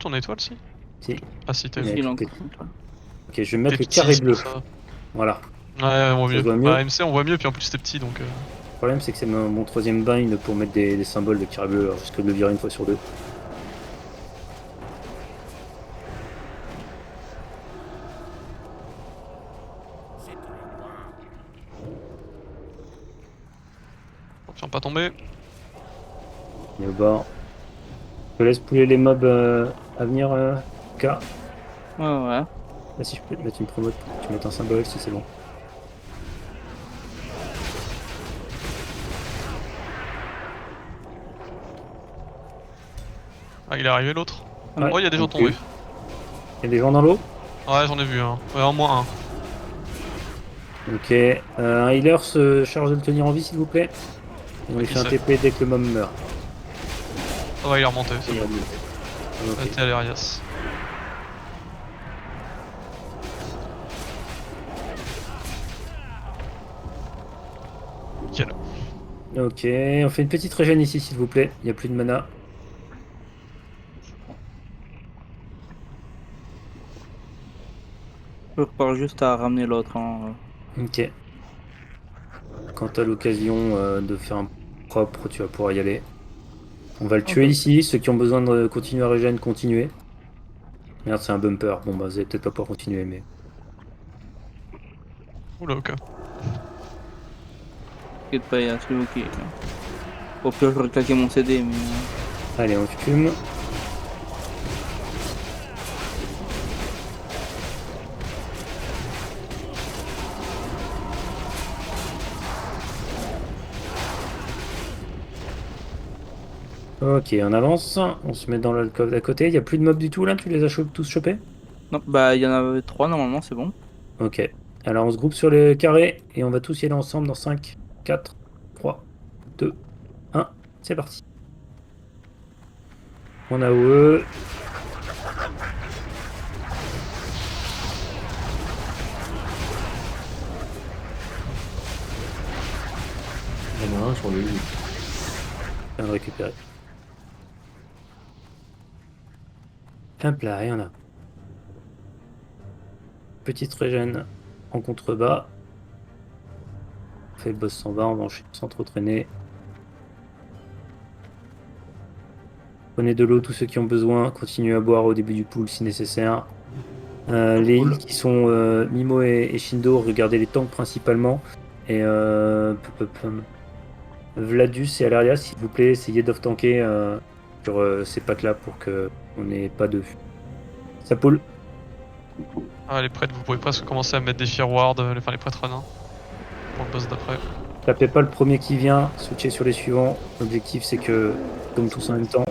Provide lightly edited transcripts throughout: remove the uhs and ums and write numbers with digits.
ton étoile si? Si. Ah si, t'as Mais vu. Il est tout est- encore comme ça. Ok, je vais mettre T'es le petit, carré c'est bleu. pour ça. Voilà. Ouais, on voit Ça se mieux. voit mieux. Bah MC on voit mieux, puis en plus t'es petit donc... Le problème, c'est que c'est mon troisième bind pour mettre des symboles de carré bleu. Alors, je risque de le virer une fois sur deux. Attention pas tomber. On est au bord. Je te laisse pouler les mobs à venir, K. Ouais, ouais. Là, si je peux te mettre une promote pour que tu mettes un symbole, si c'est bon. Ah il est arrivé l'autre. Ouais. Oh il y a des gens Ok. tombés. Il y a des gens dans l'eau? Ouais j'en ai vu un. Ouais au moins un. Ok. Un healer se charge de le tenir en vie, s'il vous plaît. Et on lui Qui fait un c'est TP dès que le mob meurt. Ah ouais il est remonté, c'est Et bon. ok. T'es à l'Arias. Nickel. Ok, on fait une petite régène ici, s'il vous plaît. Il n'y a plus de mana. Je repars juste à ramener l'autre. Hein. Ok. Quand tu as l'occasion de faire un propre, tu vas pouvoir y aller. On va le tuer Ok. ici. Ceux qui ont besoin de continuer à régène, continuez. Merde, c'est un bumper. Bon, bah, vous allez peut-être pas pouvoir continuer, mais. Oula ok. T'inquiète pas, il y a un truc qui. Au pire, je vais claquer mon CD, mais. Allez, on fume. Ok, on avance. On se met dans l'alcôve d'à côté. Il n'y a plus de mobs du tout là? Tu les as tous chopés? Non, bah, il y en avait 3 normalement, c'est bon. Ok. Alors, on se groupe sur le carré et on va tous y aller ensemble dans 5, 4, 3, 2, 1. C'est parti. On a OE. Il y en a un sur le 8. Je viens de récupérer. Hop là, et on a. Petite régène en contrebas. On fait le boss s'en va, on va enchaîner sans trop traîner. Prenez de l'eau, tous ceux qui ont besoin. Continuez à boire au début du pool si nécessaire. Les heals qui sont Mimo et Shindo, regardez les tanks principalement. Et Vladus et Alaria, s'il vous plaît, essayez d'off-tanker sur ces packs-là pour qu'on n'ait pas de. Ça poule. Ah les prêtres vous pouvez presque commencer à mettre des Fear Ward, enfin les prêtres nains. Pour le boss d'après. Tapez pas le premier qui vient, switchez sur les suivants. L'objectif c'est que comme tous en même temps.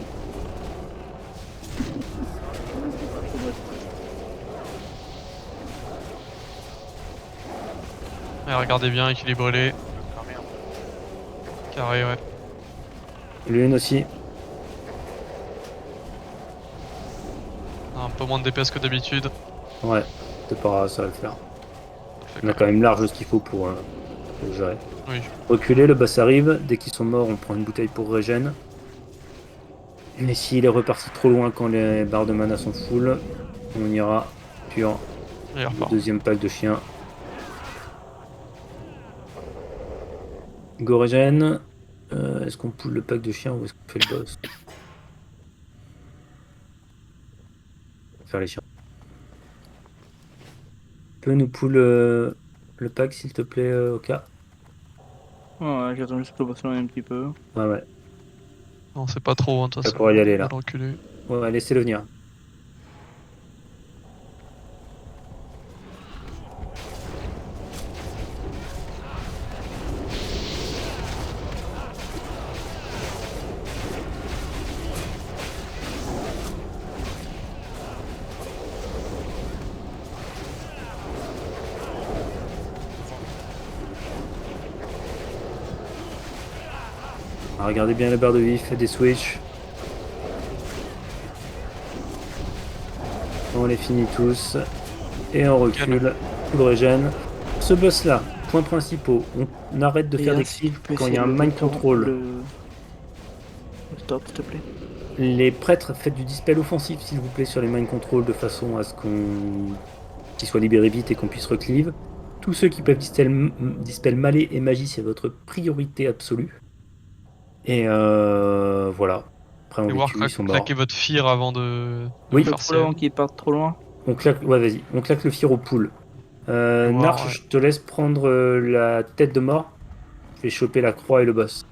Et regardez bien, équilibrez-les. Carré ouais. L'une aussi. Un peu moins de DPS que d'habitude. Ouais, c'est pas grave, ça va le faire. On a quand même large ce qu'il faut pour le gérer. Oui. Reculez, le boss arrive. Dès qu'ils sont morts, on prend une bouteille pour régène. Mais s'il est reparti trop loin quand les barres de mana sont full, on ira sur Il le repart. deuxième pack de chiens. Go régène. Est-ce qu'on pull le pack de chiens ou est-ce qu'on fait le boss? On va faire les chiens. Tu peux nous pull le pack s'il te plaît, Oka? Ouais, j'attends juste que le boss un petit peu. Ouais, ouais. Non c'est pas trop, hein, de toute Ça façon. pourrait y aller On va là. le reculer. Ouais, laissez-le venir. Alors, regardez bien la barre de vie, faites des switches. On les finit tous. Et on recule. Full régène. Ce boss là, points principaux. On arrête de faire des kills quand il y a un mind control. Le stop, s'il te plaît. Les prêtres, faites du dispel offensif, s'il vous plaît, sur les mind control de façon à ce qu'ils soient libérés vite et qu'on puisse reclive. Tous ceux qui peuvent dispel malais et magie, c'est votre priorité absolue. Et voilà. Après, on Et les voir tue, ils sont morts. claquer votre fear avant de Oui. vous Le faire poule avant CM. qu'il parte trop loin. On claque, ouais, vas-y. On claque le fir au pool. Voir, Narch, ouais. je te laisse prendre la tête de mort. Je vais choper la croix et le boss.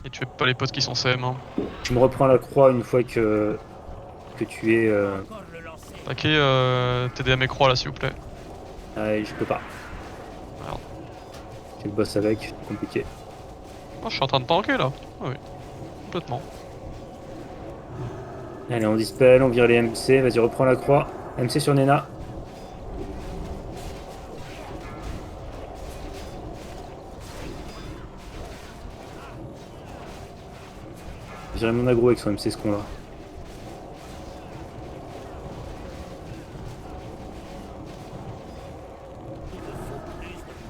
Et tu fais pas les potes qui sont CM. Hein. Tu me reprends la croix une fois que tu es. Taquez TDM et croix là, s'il vous plaît. Ah, je peux pas. Merde. J'ai le boss avec, c'est compliqué. Oh, je suis en train de tanker là. Ah oui, complètement. Allez, on dispel, on vire les MC. Vas-y, reprends la croix. MC sur Nena. Virer mon aggro avec son MC ce con là.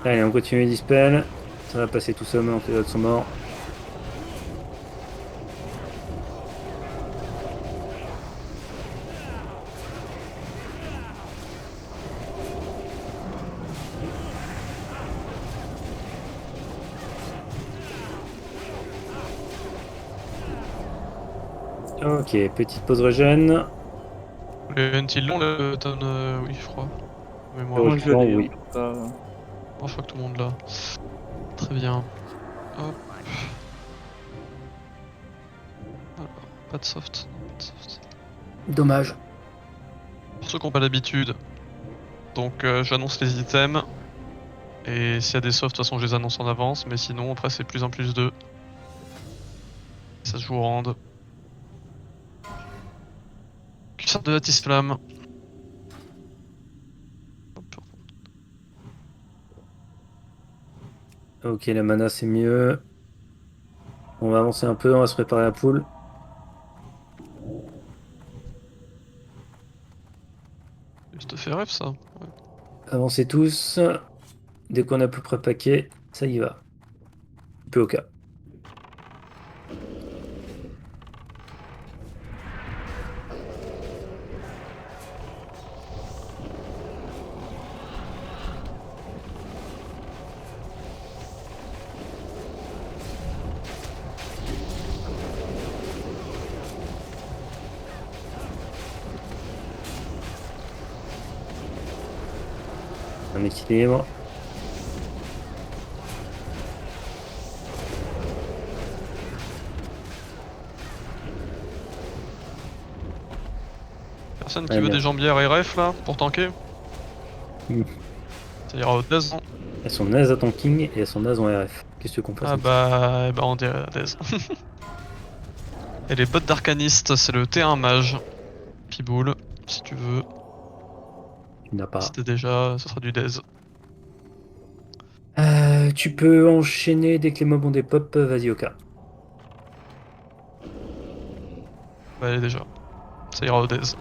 Allez, on continue les dispel. Ça va passer tout seul maintenant que les autres sont morts. Ok, petite pause régène. Les until long le donne, oui, je crois. Mais moi, Ouais. Moi je l'ai. oui. En tout cas. je crois que tout le monde l'a. Très bien. Hop. Alors, pas de soft. Non, pas de soft. Dommage. Pour ceux qui n'ont pas l'habitude, donc j'annonce les items. Et s'il y a des softs, de toute façon, je les annonce en avance. Mais sinon, après, c'est plus 1 plus 2. Ça se joue au rand. Cuissard de Lattice Flamme. Hop. Ok, la mana c'est mieux. On va avancer un peu, on va se préparer à pool. Juste fait rêve ça. Ouais. Avancez tous. Dès qu'on a à peu près paquet, ça y va. Peu au cas. Un équilibre. Personne qui Ouais, veut bien. des jambières RF là pour tanker. Mm. Ça ira au Dez. Hein. Elles sont nazes à tanking et elles sont nazes en RF. Qu'est-ce que qu'on fasse Ah avec bah on dirait Dez. Et les bottes d'arcaniste, c'est le T1 mage. Piboule, si tu veux. Tu n'as pas. Si t'es déjà, ce sera du Dez. Tu peux enchaîner dès que les mobs ont des pop. Vas-y au cas. Bah elle est déjà. Ça ira au Dez.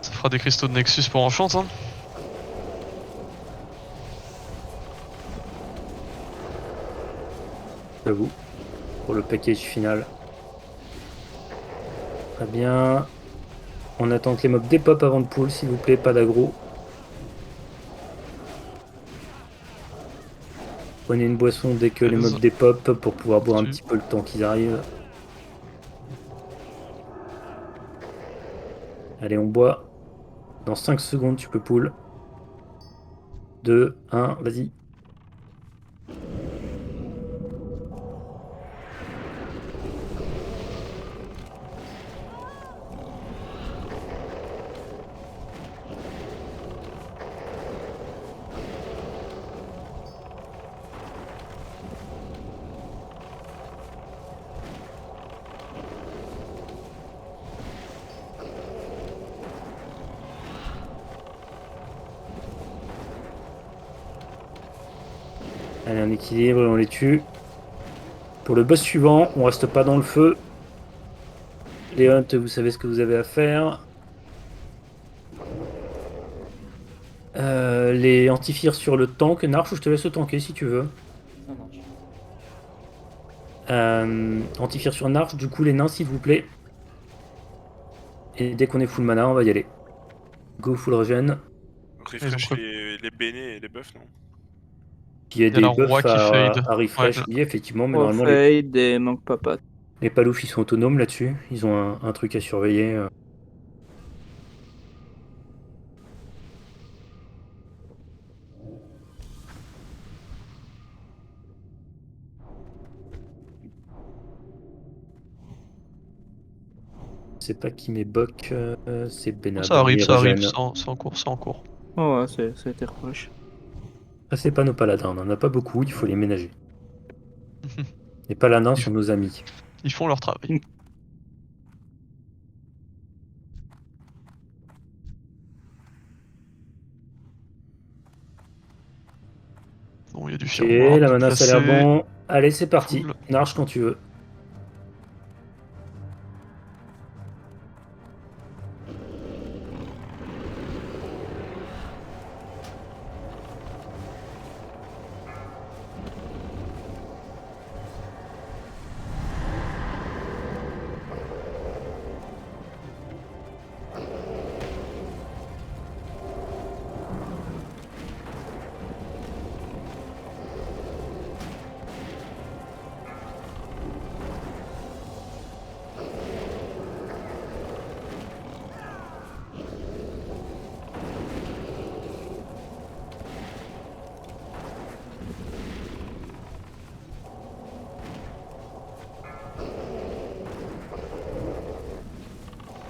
Ça fera des cristaux de Nexus pour Enchant, hein. J'avoue. Pour le package final. Très bien. On attend que les mobs dépop avant de pull, s'il vous plaît, pas d'aggro. Prenez une boisson dès que les mobs dépop pour pouvoir boire un petit peu le temps qu'ils arrivent. Allez, on boit. Dans 5 secondes, tu peux pull. 2, 1, vas-y. Allez, un équilibre et on les tue. Pour le boss suivant, on reste pas dans le feu. Les Hunt, vous savez ce que vous avez à faire. Les antiphires sur le tank. Narch, je te laisse le tanker si tu veux. Ça marche. Antiphire sur Narch, du coup les nains s'il vous plaît. Et dès qu'on est full mana, on va y aller. Go full regen. Refresh Ils ont les bénés et les buffs, non? Il y a Il y a des la roi buffs qui fade. à refresh, Ouais. oui, effectivement, mais Oh, normalement fade et manque papa. les paloufs ils sont autonomes là-dessus. Ils ont un truc à surveiller. C'est pas qui met Bok, c'est Benab. Ça arrive, Les ça arrive. regen. C'est en cours, c'est en cours. Oh ouais, ça a été refresh. Ça, c'est pas nos paladins, on en a pas beaucoup, il faut les ménager. Les paladins sont nos amis. Ils font leur travail. Bon, il y a du Ok, firmware la bien mana ça a l'air placé. bon. Allez, c'est parti. Full. Narche quand tu veux.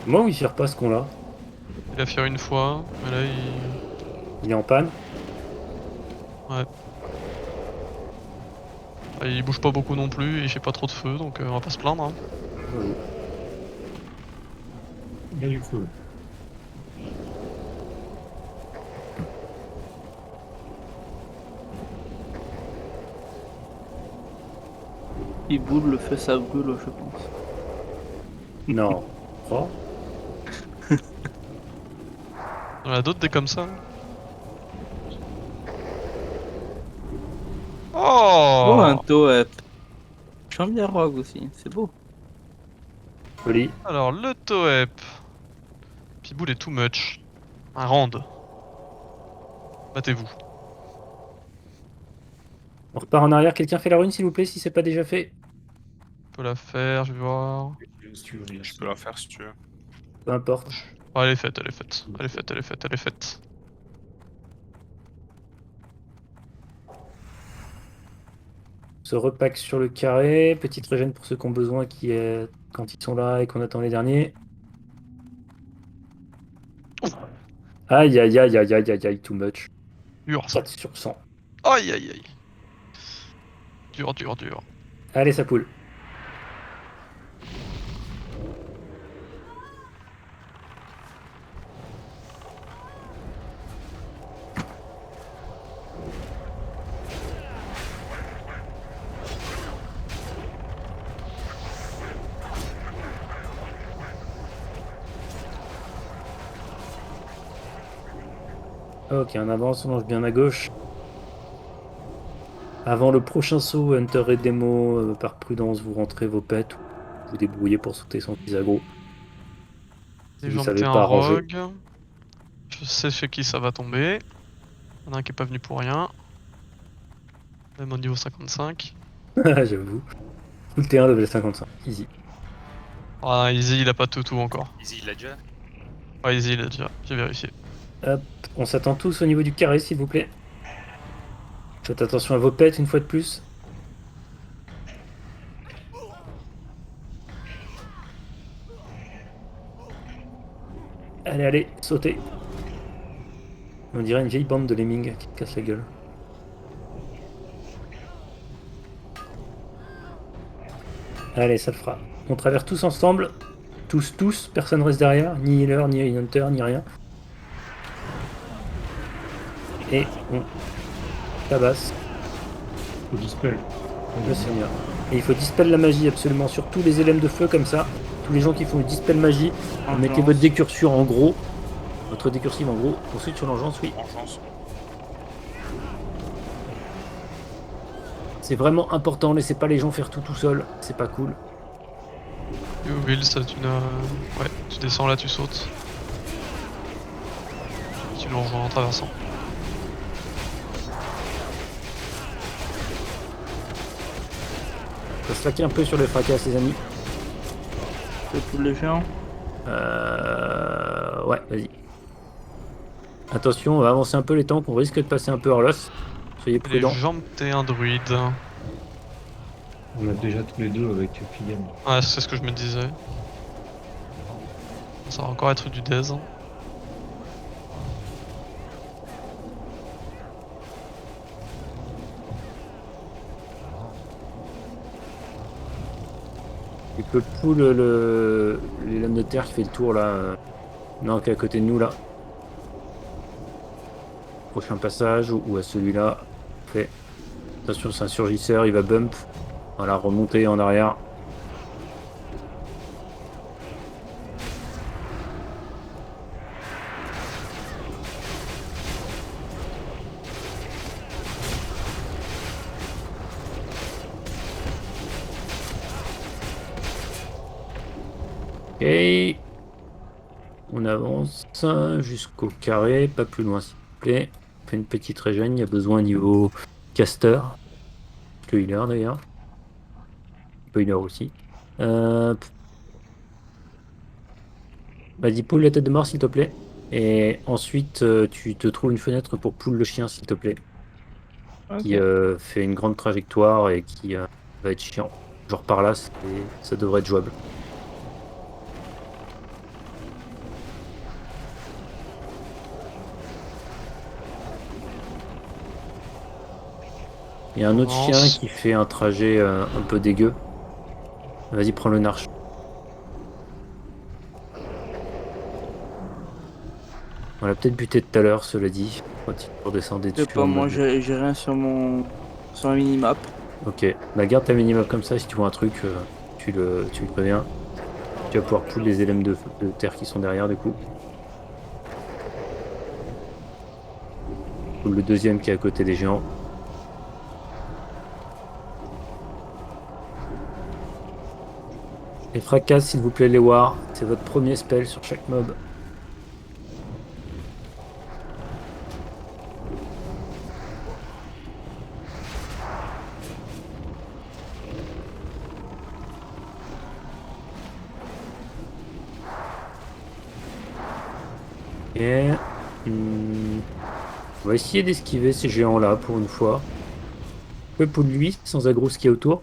Comment il sert pas ce con-là? Il a fait une fois, mais là Il est en panne? il bouge pas beaucoup non plus, et il fait pas trop de feu, donc on va pas se plaindre. Hein. J'avoue. Il y a du feu. Il boule, le feu ça brûle, je pense. Non. Oh. Il y en a d'autres des comme ça. Oh, un Oh, Toep. J'aime bien Rogue aussi, c'est beau. Joli. Alors le Toep. Piboul est too much. Un rand. Battez-vous. On repart en arrière. Quelqu'un fait la rune s'il vous plaît si c'est pas déjà fait. On peut la faire, je vais voir. Si tu veux, Je peux la faire si tu veux. Peu importe. Oh, elle est faite, elle est faite. Elle est faite, elle est faite, elle est faite. Se repack sur le carré. Petite régène pour ceux qui ont besoin qui est quand ils sont là et qu'on attend les derniers. Aïe aïe aïe aïe aïe aïe aïe, too much. Dur ça. 4 sur 100. Aïe aïe aïe. Dur, dur, dur. Allez, ça poule. Ok, on avance, on mange bien à gauche. Avant le prochain saut, Hunter et Demo, par prudence, vous rentrez vos pets. Vous débrouillez pour sauter sans qu'ils aggro. Si vous savez Disjoncter un pas ranger. rogue. Je sais chez qui ça va tomber. Il y en a un qui est pas venu pour rien. Même au niveau 55. J'avoue. Full T1 level 55. Easy. Ah, Easy, il a pas tout encore. Easy, il l'a déjà. Ouais, Easy, il a déjà. J'ai vérifié. Hop, on s'attend tous au niveau du carré, s'il vous plaît. Faites attention à vos pets une fois de plus. Allez, allez, sautez. On dirait une vieille bande de lemmings qui te casse la gueule. Allez, ça le fera. On traverse tous ensemble. Tous, personne reste derrière. Ni healer, ni hunter, ni rien. Et on tabasse Faut dispel. le seigneur. Et il faut dispel la magie absolument sur tous les éléments de feu comme ça. Tous les gens qui font le dispel magie, vous mettez Vengeance. votre décursure en gros. Votre décursive en gros. Ensuite sur l'engeance, oui. Vengeance. C'est vraiment important, laissez pas les gens faire tout seul. C'est pas cool. Et au Will, ça tu n'as. Ouais, tu descends là, tu sautes. Tu le rejoins en traversant. Faut slacker un peu sur le fracas les amis. C'est tous les géants. Ouais, vas-y. Attention, on va avancer un peu les tanks, on risque de passer un peu hors l'os. Soyez Les prudents. jambes, t'es un druide. On a déjà tous les deux avec Kylian. Ouais, c'est ce que je me disais. Ça va encore être du Dez. Tu peux pull les lames de terre qui fait le tour là. Non, qui est à côté de nous là. Prochain passage ou à celui-là. Fait. Attention, c'est un surgisseur, il va bump. Voilà, remonter en arrière. Ok. On avance jusqu'au carré, pas plus loin s'il vous plaît. On fait une petite régène, il y a besoin niveau caster. Le healer d'ailleurs. Un peu healer aussi. Vas-y, pull la tête de mort s'il te plaît. Et ensuite, tu te trouves une fenêtre pour pull le chien s'il te plaît. Ok. Qui fait une grande trajectoire et qui va être chiant. Genre par là, ça devrait être jouable. Il y a un autre chien Avance. qui fait un trajet un peu dégueu. Vas-y, prends le narche. On l'a peut-être buté tout à l'heure, cela dit. Quand il redescendait Je dessus. sais pas, en moi mode- j'ai rien sur la minimap. Ok, bah garde ta minimap comme ça, si tu vois un truc, tu me préviens. Tu vas pouvoir pull les éléments de terre qui sont derrière du coup. Pull le deuxième qui est à côté des géants. Et fracasse s'il vous plaît les wars, c'est votre premier spell sur chaque mob. Et on va essayer d'esquiver ces géants là pour une fois. Un peu pour lui, sans aggro ce qu'il y a autour.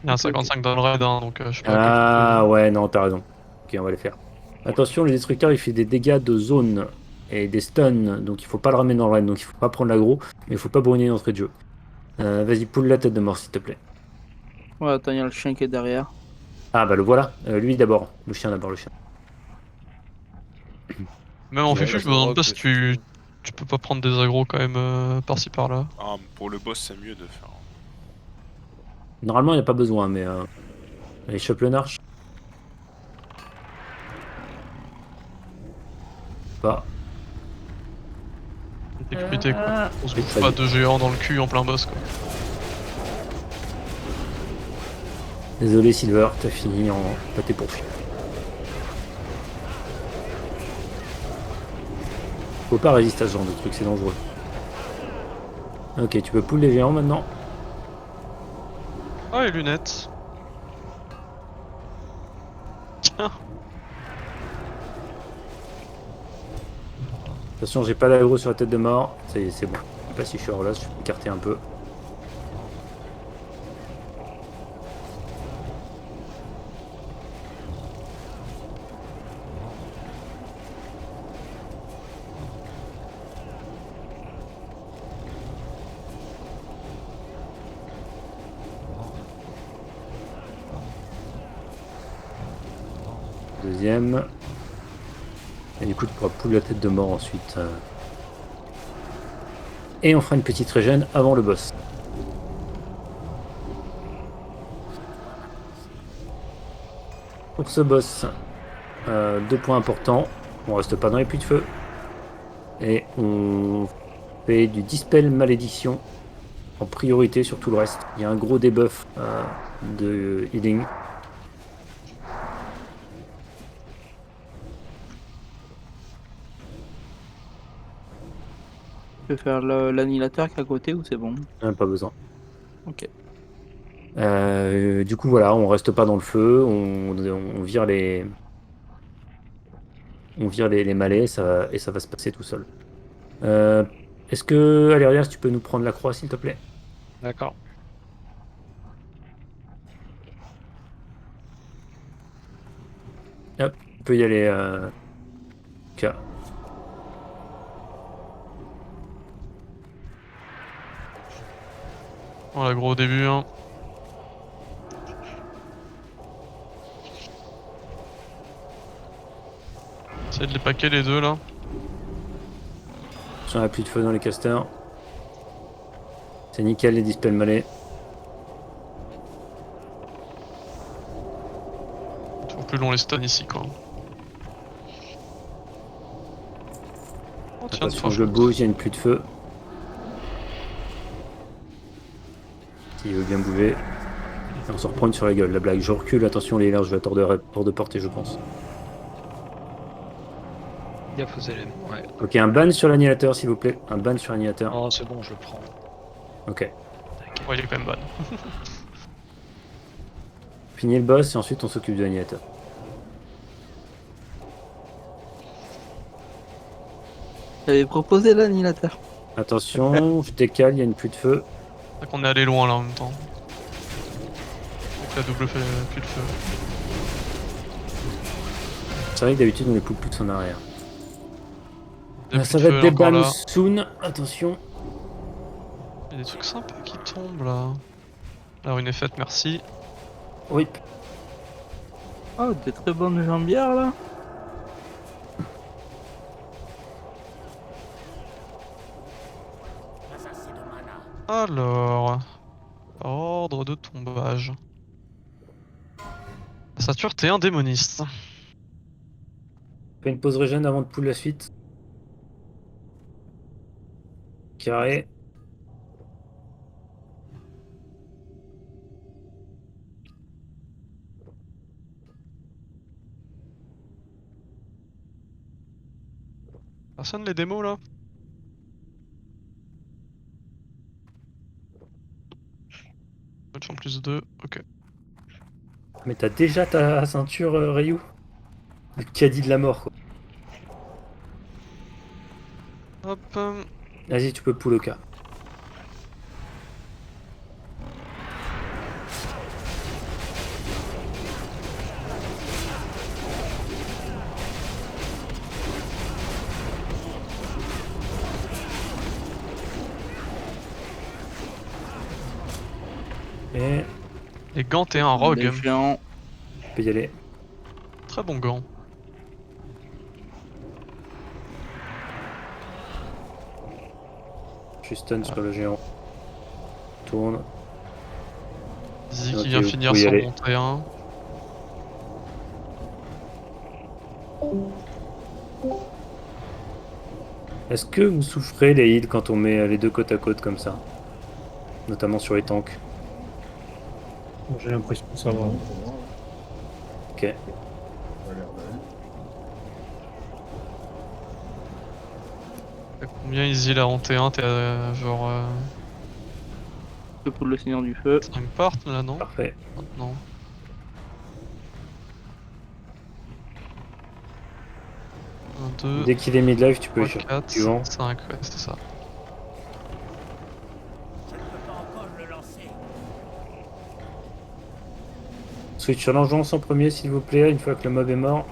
Il y a un 55 dans le raid, hein, donc je sais pas à quel Ah point ouais, non, t'as raison. Ok, on va les faire. Attention, le destructeur il fait des dégâts de zone et des stuns, donc il faut pas le ramener dans le raid, donc il faut pas prendre l'aggro, mais il faut pas brûler d'entrée de jeu. Vas-y, pull la tête de mort s'il te plaît. Ouais, attends, il y a le chien qui est derrière. Ah bah le voilà, lui d'abord, le chien d'abord, le chien. Même en Ouais, fufu, je me demande pas si tu peux pas prendre des agros quand même par-ci par-là. Ah, pour le boss, c'est mieux de faire. Normalement il n'y a pas besoin, mais allez, chope le narche. Pas. Sécurité quoi. On se Oui, bouffe ça y pas est. de géants dans le cul en plein boss quoi. Désolé Silver, t'as fini en pâté pour chien. Faut pas résister à ce genre de truc, c'est dangereux. Ok, tu peux pull les géants maintenant. Ah, les lunettes. Tiens. Attention, j'ai pas d'aggro sur la tête de mort. Ça y est, c'est bon. Je sais pas si je suis hors là, je peux écarter un peu. Deuxième. Et du coup, tu pourras pull la tête de mort ensuite. Et on fera une petite régène avant le boss. Pour ce boss, 2 points importants. On reste pas dans les puits de feu. Et on fait du Dispel Malédiction en priorité sur tout le reste. Il y a un gros debuff de healing. Je vais faire l'annihilateur qui est à côté ou c'est bon? Pas besoin. Ok. Du coup, voilà, on reste pas dans le feu. On vire les. On vire les malais et ça va se passer tout seul. Est-ce que, Alérias, tu peux nous prendre la croix, s'il te plaît? D'accord. Hop, tu peux y aller. Ok. Voilà, gros début. Hein. Essayez de les paquer les deux là. J'en ai plus de feu dans les casters. C'est nickel les dispels malais. Toujours plus long les stuns ici quoi. Oh tiens, Attention, je bouge, il y a une pluie de feu. S'il veut bien bouger. Et on se reprend une sur la gueule, la blague. Je recule, attention les larges, je vais être hors de portée, je pense. Gaffe aux éléments, ouais. Ok, un ban sur l'annihilateur, s'il vous plaît. Un ban sur l'annihilateur. Oh, c'est bon, je le prends. Ok. Ouais, il est quand même ban. Fini le boss et ensuite on s'occupe de l'annihilateur. J'avais proposé l'annihilateur. Attention, je décale, il y a une pluie de feu. C'est vrai qu'on est allé loin là en même temps. Avec la double pluie de feu. C'est vrai que d'habitude on les pousse plus en arrière. Des Ça pluies va de être feu des encore bans là. soon. Attention. Il y a des trucs sympas qui tombent là. La rune est faite, merci. Oui. Oh, des très bonnes jambières là. Alors. Ordre de tombage. Sature, t'es un démoniste. Fais une pause régène avant de pull la suite. Carré. Personne les démos là? Match en plus 2, ok. Mais t'as déjà ta ceinture, Ryu? Le caddie de la mort, quoi. Hop. Vas-y, tu peux pull au cas. Et Les gants, t'es un rogue. Les géants. tu peux y aller. Très bon gant. Je suis stun sur le géant. Tourne. Zee Ok, qui vient vous finir pouvez y son aller. montée 1. Est-ce que vous souffrez les heals quand on met les deux côte à côte comme ça? Notamment sur les tanks. J'ai l'impression que ça va. Ok. T'as combien Easy la en T1? T'es à genre Je peux le Seigneur du Feu. 5 parts là, non? Parfait. Maintenant. 1, 2, Dès qu'il est mid-life, tu peux 3, y 4, suivant. 5, ouais, c'est ça. Switch sur l'engeance en premier, s'il vous plaît, une fois que le mob est mort.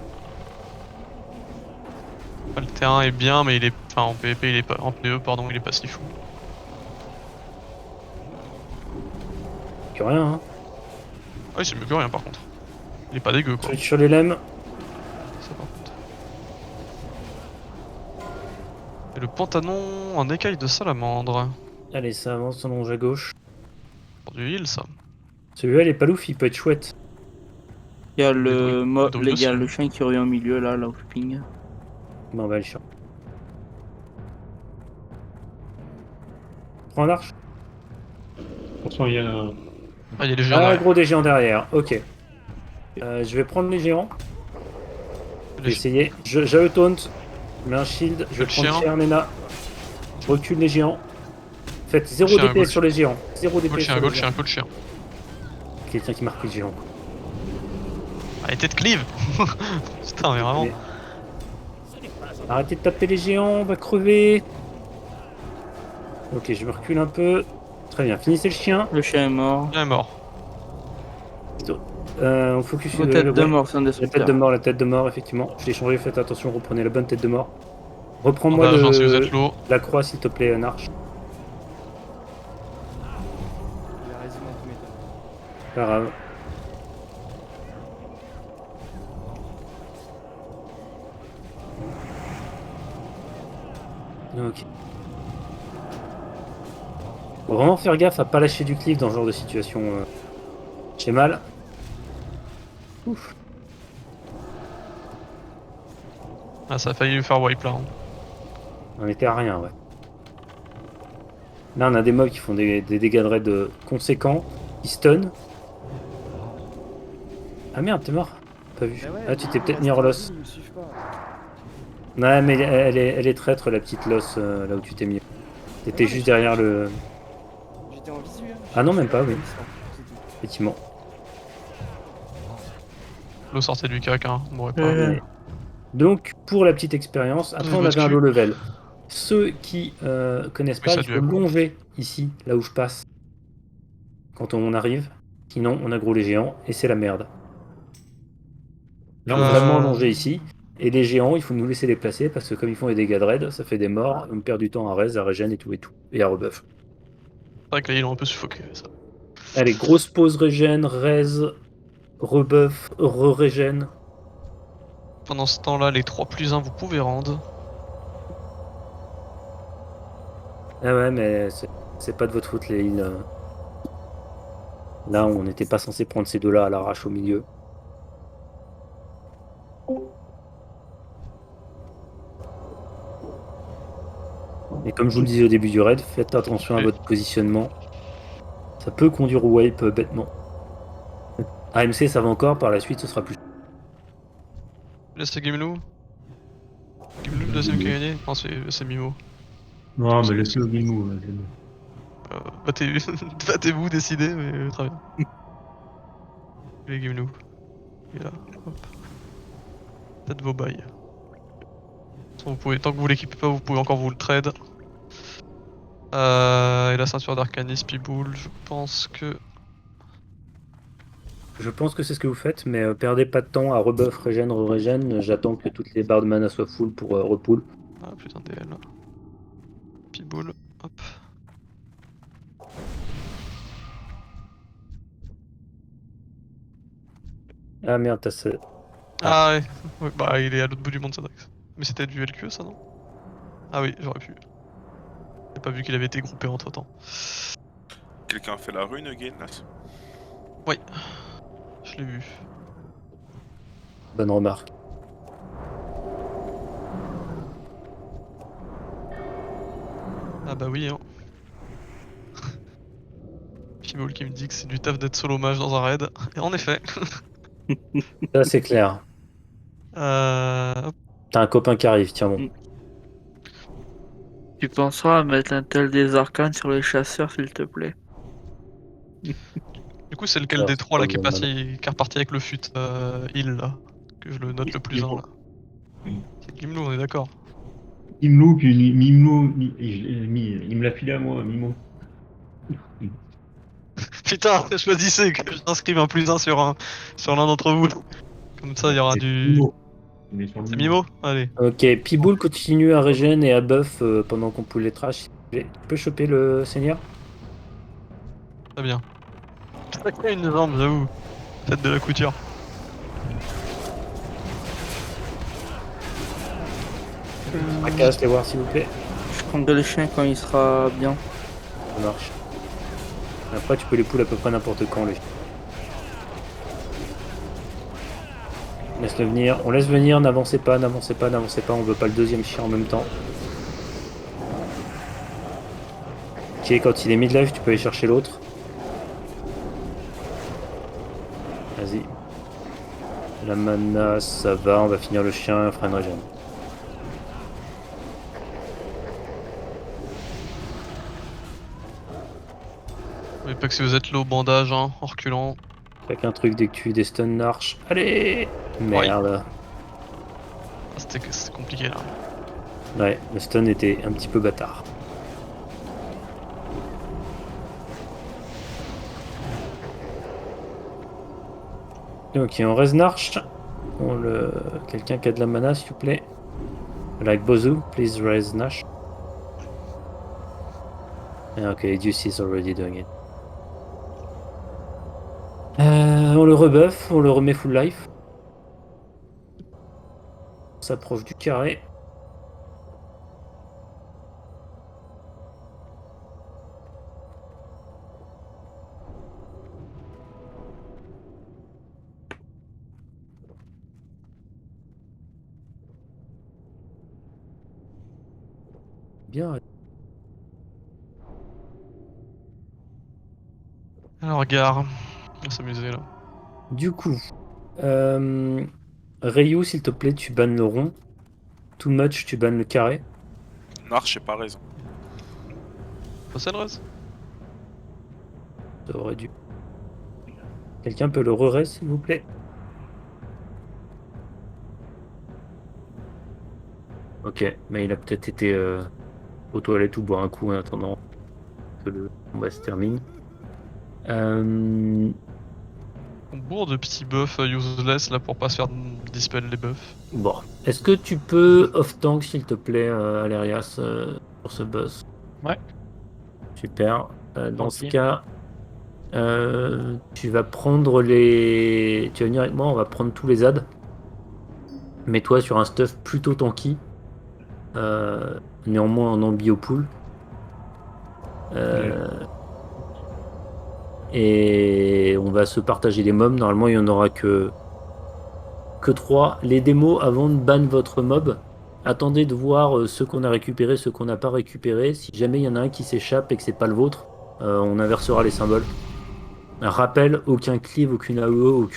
Le terrain est bien, mais il est. Enfin, en PvP, il est pas. En PvE, pardon, il est pas si fou. Que rien, hein. Ouais, c'est mieux que rien par contre. Il est pas dégueu quoi. Switch sur les lemmes. Ça par contre. Et le pantalon en écaille de salamandre. Allez, ça avance, on longe à gauche. Pour du heal ça. Celui-là, les paloufs, il peut être chouette. Il y a druides il y a aussi. le chien qui revient au milieu, là où je ping. Bon, on va le chercher. Prends l'arche. Attention, il y a un... Ah, il y a les géants Ah, derrière. gros, des géants derrière. Ok. Je vais prendre les géants. Je vais Les- essayer. J'ai le taunt. Je mets un shield. Je vais Le prendre chien. cher, Nena. Je recule les géants. Faites 0 chien, DPS go le sur les géants. 0 Go le DPS chien, sur go les le géants. chien, go le chien. Ok, tiens, qui marque les géants. Arrêtez de cleave. Putain, mais vraiment. Mais- Arrêtez de taper les géants, on va crever. Ok, je me recule un peu. Très bien, finissez le chien. Le chien est mort. Il est mort. On focus sur Une tête de ouais, mort, c'est un la tête de destructeur. mort, la tête de mort, effectivement. Je l'ai changé, faites attention, reprenez la bonne tête de mort. On Reprends-moi va si vous êtes low. la croix, s'il te plaît, Narch. Il a raison, tu m'étonnes. Pas grave. Ok. Faut vraiment faire gaffe à pas lâcher du cliff dans ce genre de situation. J'ai mal. Ouf. Ah, ça a failli lui faire wipe là. Hein. On était à rien, ouais. Là, on a des mobs qui font des dégâts de raid conséquents. Ils stun. Ah merde, t'es mort. Pas vu. Mais ouais, Ah, tu t'es peut-être mis reste en loss. ici, ils me suivent pas. Ouais, mais elle est traître, la petite loss, là où tu t'es mis. T'étais Ouais, juste mais derrière le... J'étais en visu. Hein. Ah non, même pas, oui. C'est tout. Effectivement. L'eau sortait du cac, hein. On m'aurait pas. Euh, Donc, pour la petite expérience, après on votre avait un cul. low level. Ceux qui connaissent Oui, pas, ça il lui faut a coupé. longer ici, là où je passe. Quand on arrive. Sinon, on a gros les géants et c'est la merde. Il faut vraiment longer ici. Et les géants, il faut nous laisser les placer parce que comme ils font des dégâts de raid, ça fait des morts. On perd du temps à res, à regen et tout et tout. Et à rebuff. C'est vrai que là, ils l'ont un peu suffoqué, ça. Allez, grosse pause regen, res, rebuff, re-regen. Pendant ce temps-là, les 3 plus 1, vous pouvez rendre. Ah ouais, mais c'est pas de votre faute les heals. Là, on n'était pas censé prendre ces deux-là à l'arrache au milieu. Et comme je vous le disais au début du raid, faites attention à votre positionnement. Ça peut conduire au wipe bêtement. AMC, ça va encore, par la suite, ce sera plus. Laissez Gimlou. Gimlou, le deuxième qui a gagné. Non, c'est Mimo. Non, mais laisse-le au Guillemot. Battez-vous, décidez, mais très bien. Les Gimlou. Et là, hop. Faites vos bails. Vous pouvez, tant que vous l'équipez pas, vous pouvez encore vous le trade. Et la ceinture d'Arcanis, Piboule, je pense que... Je pense que c'est ce que vous faites, mais perdez pas de temps à rebuff, regen, re-regen. J'attends que toutes les barres de mana soient full pour repull. Ah putain, DL. Piboule, hop. Ah merde, t'as ce... Ah ouais. Ouais, bah il est à l'autre bout du monde, Sadrex. Mais c'était du LQ ça, non? Ah oui, j'aurais pu. J'ai pas vu qu'il avait été groupé entre temps. Quelqu'un a fait la rune, Gainlas? Oui, je l'ai vu. Bonne remarque. Ah bah oui, hein. Piboule qui me dit que c'est du taf d'être solo mage dans un raid. Et en effet. Ça, c'est clair. Hop. T'as un copain qui arrive, tiens bon. Tu penseras à mettre un tel des arcanes sur les chasseurs, s'il te plaît. Du coup, c'est lequel Alors, des c'est trois là pas qui est, besoin de qui est reparti avec le fut heal là? Que je le note le plus 1 là. Oui. C'est Gimlou, on est d'accord. Guillemot, puis Mimlo, il me l'a filé à moi, Mimo. Putain, choisissez que j'inscrive un plus 1 sur l'un d'entre vous. Comme ça, il y aura C'est du. Mimo. On est sur le C'est Mimo? Allez. Ok, Piboule continue à regen et à buff pendant qu'on pull les trash. Tu peux choper le seigneur? Très bien. Sacré une jambe, j'avoue. Tête de la couture. Casse les voir s'il vous plaît. Je prendrai le chien quand il sera bien. Ça marche. Après, tu peux les pull à peu près n'importe quand. Les... Laisse-le venir. On laisse venir, n'avancez pas, n'avancez pas, n'avancez pas. On veut pas le deuxième chien en même temps. Ok, quand il est mid-life, tu peux aller chercher l'autre. Vas-y. La mana, ça va. On va finir le chien, on fera une régène. Mais pas que si vous êtes low bandage, hein, en reculant. Fais qu'un truc dès que tu des stun arch. Allez! Merde. Ah, c'était compliqué là. Ouais, le stun était un petit peu bâtard. Ok, on reste Narch. Quelqu'un qui a de la mana, s'il vous plaît. Like Bozu, please raise Nash. Ok, Deuce is already doing it. On le rebuff, on le remet full life. On s'approche du carré. Bien. Alors, gare. On va s'amuser là. Du coup, Ryu, s'il te plaît, tu bannes le rond. Too much, tu bannes le carré. Narch, j'ai pas raison. Passez le reste. Ça aurait dû. Quelqu'un peut le re s'il vous plaît? Ok, mais il a peut-être été aux toilettes ou boire un coup en attendant que le combat se termine. On bourre de petits buffs useless là pour pas se faire dispel les buffs. Bon, est-ce que tu peux off-tank s'il te plaît, Alerias, pour ce boss? Ouais. Super. Dans ce Gentil. cas, tu vas prendre les. Tu vas venir avec moi, on va prendre tous les adds. Mets-toi sur un stuff plutôt tanky. Néanmoins en ambi au pool. Et on va se partager les mobs. Normalement, il n'y en aura que 3. Les démos, avant de ban votre mob, attendez de voir ceux qu'on a récupérés, ceux qu'on n'a pas récupérés. Si jamais il y en a un qui s'échappe et que c'est pas le vôtre, on inversera les symboles. Un rappel, aucun cleave, aucune AOE,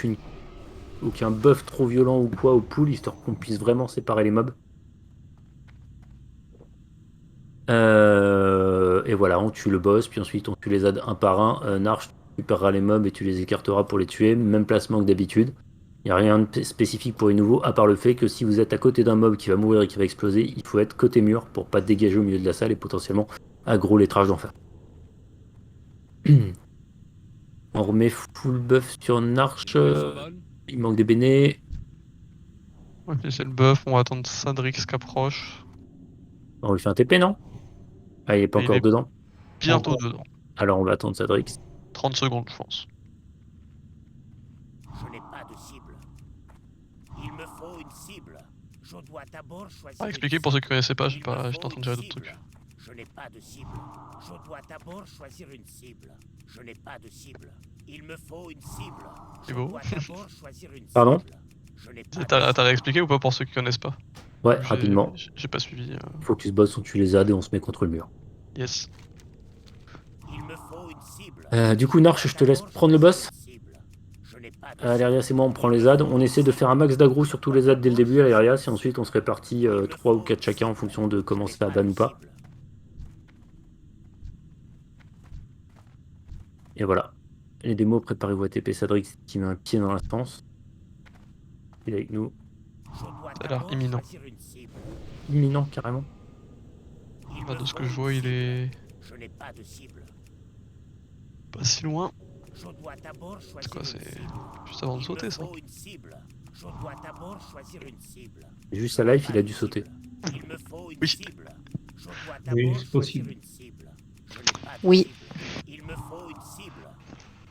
aucun buff trop violent ou quoi au pool, histoire qu'on puisse vraiment séparer les mobs. Et voilà, on tue le boss, puis ensuite on tue les adds un par un. Narch, tu récupéreras les mobs et tu les écarteras pour les tuer. Même placement que d'habitude. Il n'y a rien de spécifique pour les nouveaux, à part le fait que si vous êtes à côté d'un mob qui va mourir et qui va exploser, il faut être côté mur pour pas dégager au milieu de la salle et potentiellement aggro les trages d'enfer. On remet full buff sur Narch. Il manque des bénés. Ok, c'est le buff, on va attendre Sadrix qu'approche. On lui fait un TP, non? Ah, il est pas Et il encore est dedans. bientôt dedans. Alors on va attendre Sadrix. 30 secondes, je pense. Je n'ai pas de cible. Il me faut une cible. Je dois d'abord choisir. Ah, expliquer pour ceux qui connaissaient pas, j'étais en train de gérer d'autres cible. trucs. Je n'ai pas de cible. Je dois d'abord choisir une cible. Je n'ai pas de cible. Il me faut une cible. C'est beau. Je dois d'abord choisir une Pardon? cible. Je n'ai pas de T'as cible. réexpliqué ou pas pour ceux qui connaissent pas? Ouais, J'ai- rapidement. J'ai pas suivi. Focus boss, on tue les adds et on se met contre le mur. Yes. Il me faut une cible. Du coup, Narch, je te laisse prendre le boss. Je n'ai pas de Alerias et moi, on prend les adds. On essaie de faire un max d'aggro sur tous les adds dès le début, Alerias, et ensuite on se répartit 3 ou 4 chacun en fonction de comment ça ban ou pas. Et voilà. Les démos, préparez-vous à TP Sadrix qui met un pied dans l'instance. Il est avec nous. Je dois Ça a l'air d'abord imminent. choisir une cible. Imminent, carrément. Il Bah, me de ce que faut je vois, une il est cible. Je n'ai pas de cible. pas si loin. Je dois d'abord choisir C'est quoi, une c'est cible. juste avant de Il sauter me ça? faut une cible. Je dois d'abord choisir une cible. Juste sa life, il a dû sauter. Il me faut une Oui. cible. Je dois Oui, d'abord c'est choisir possible. une cible. Je n'ai pas de Oui. cible. Il me faut une cible.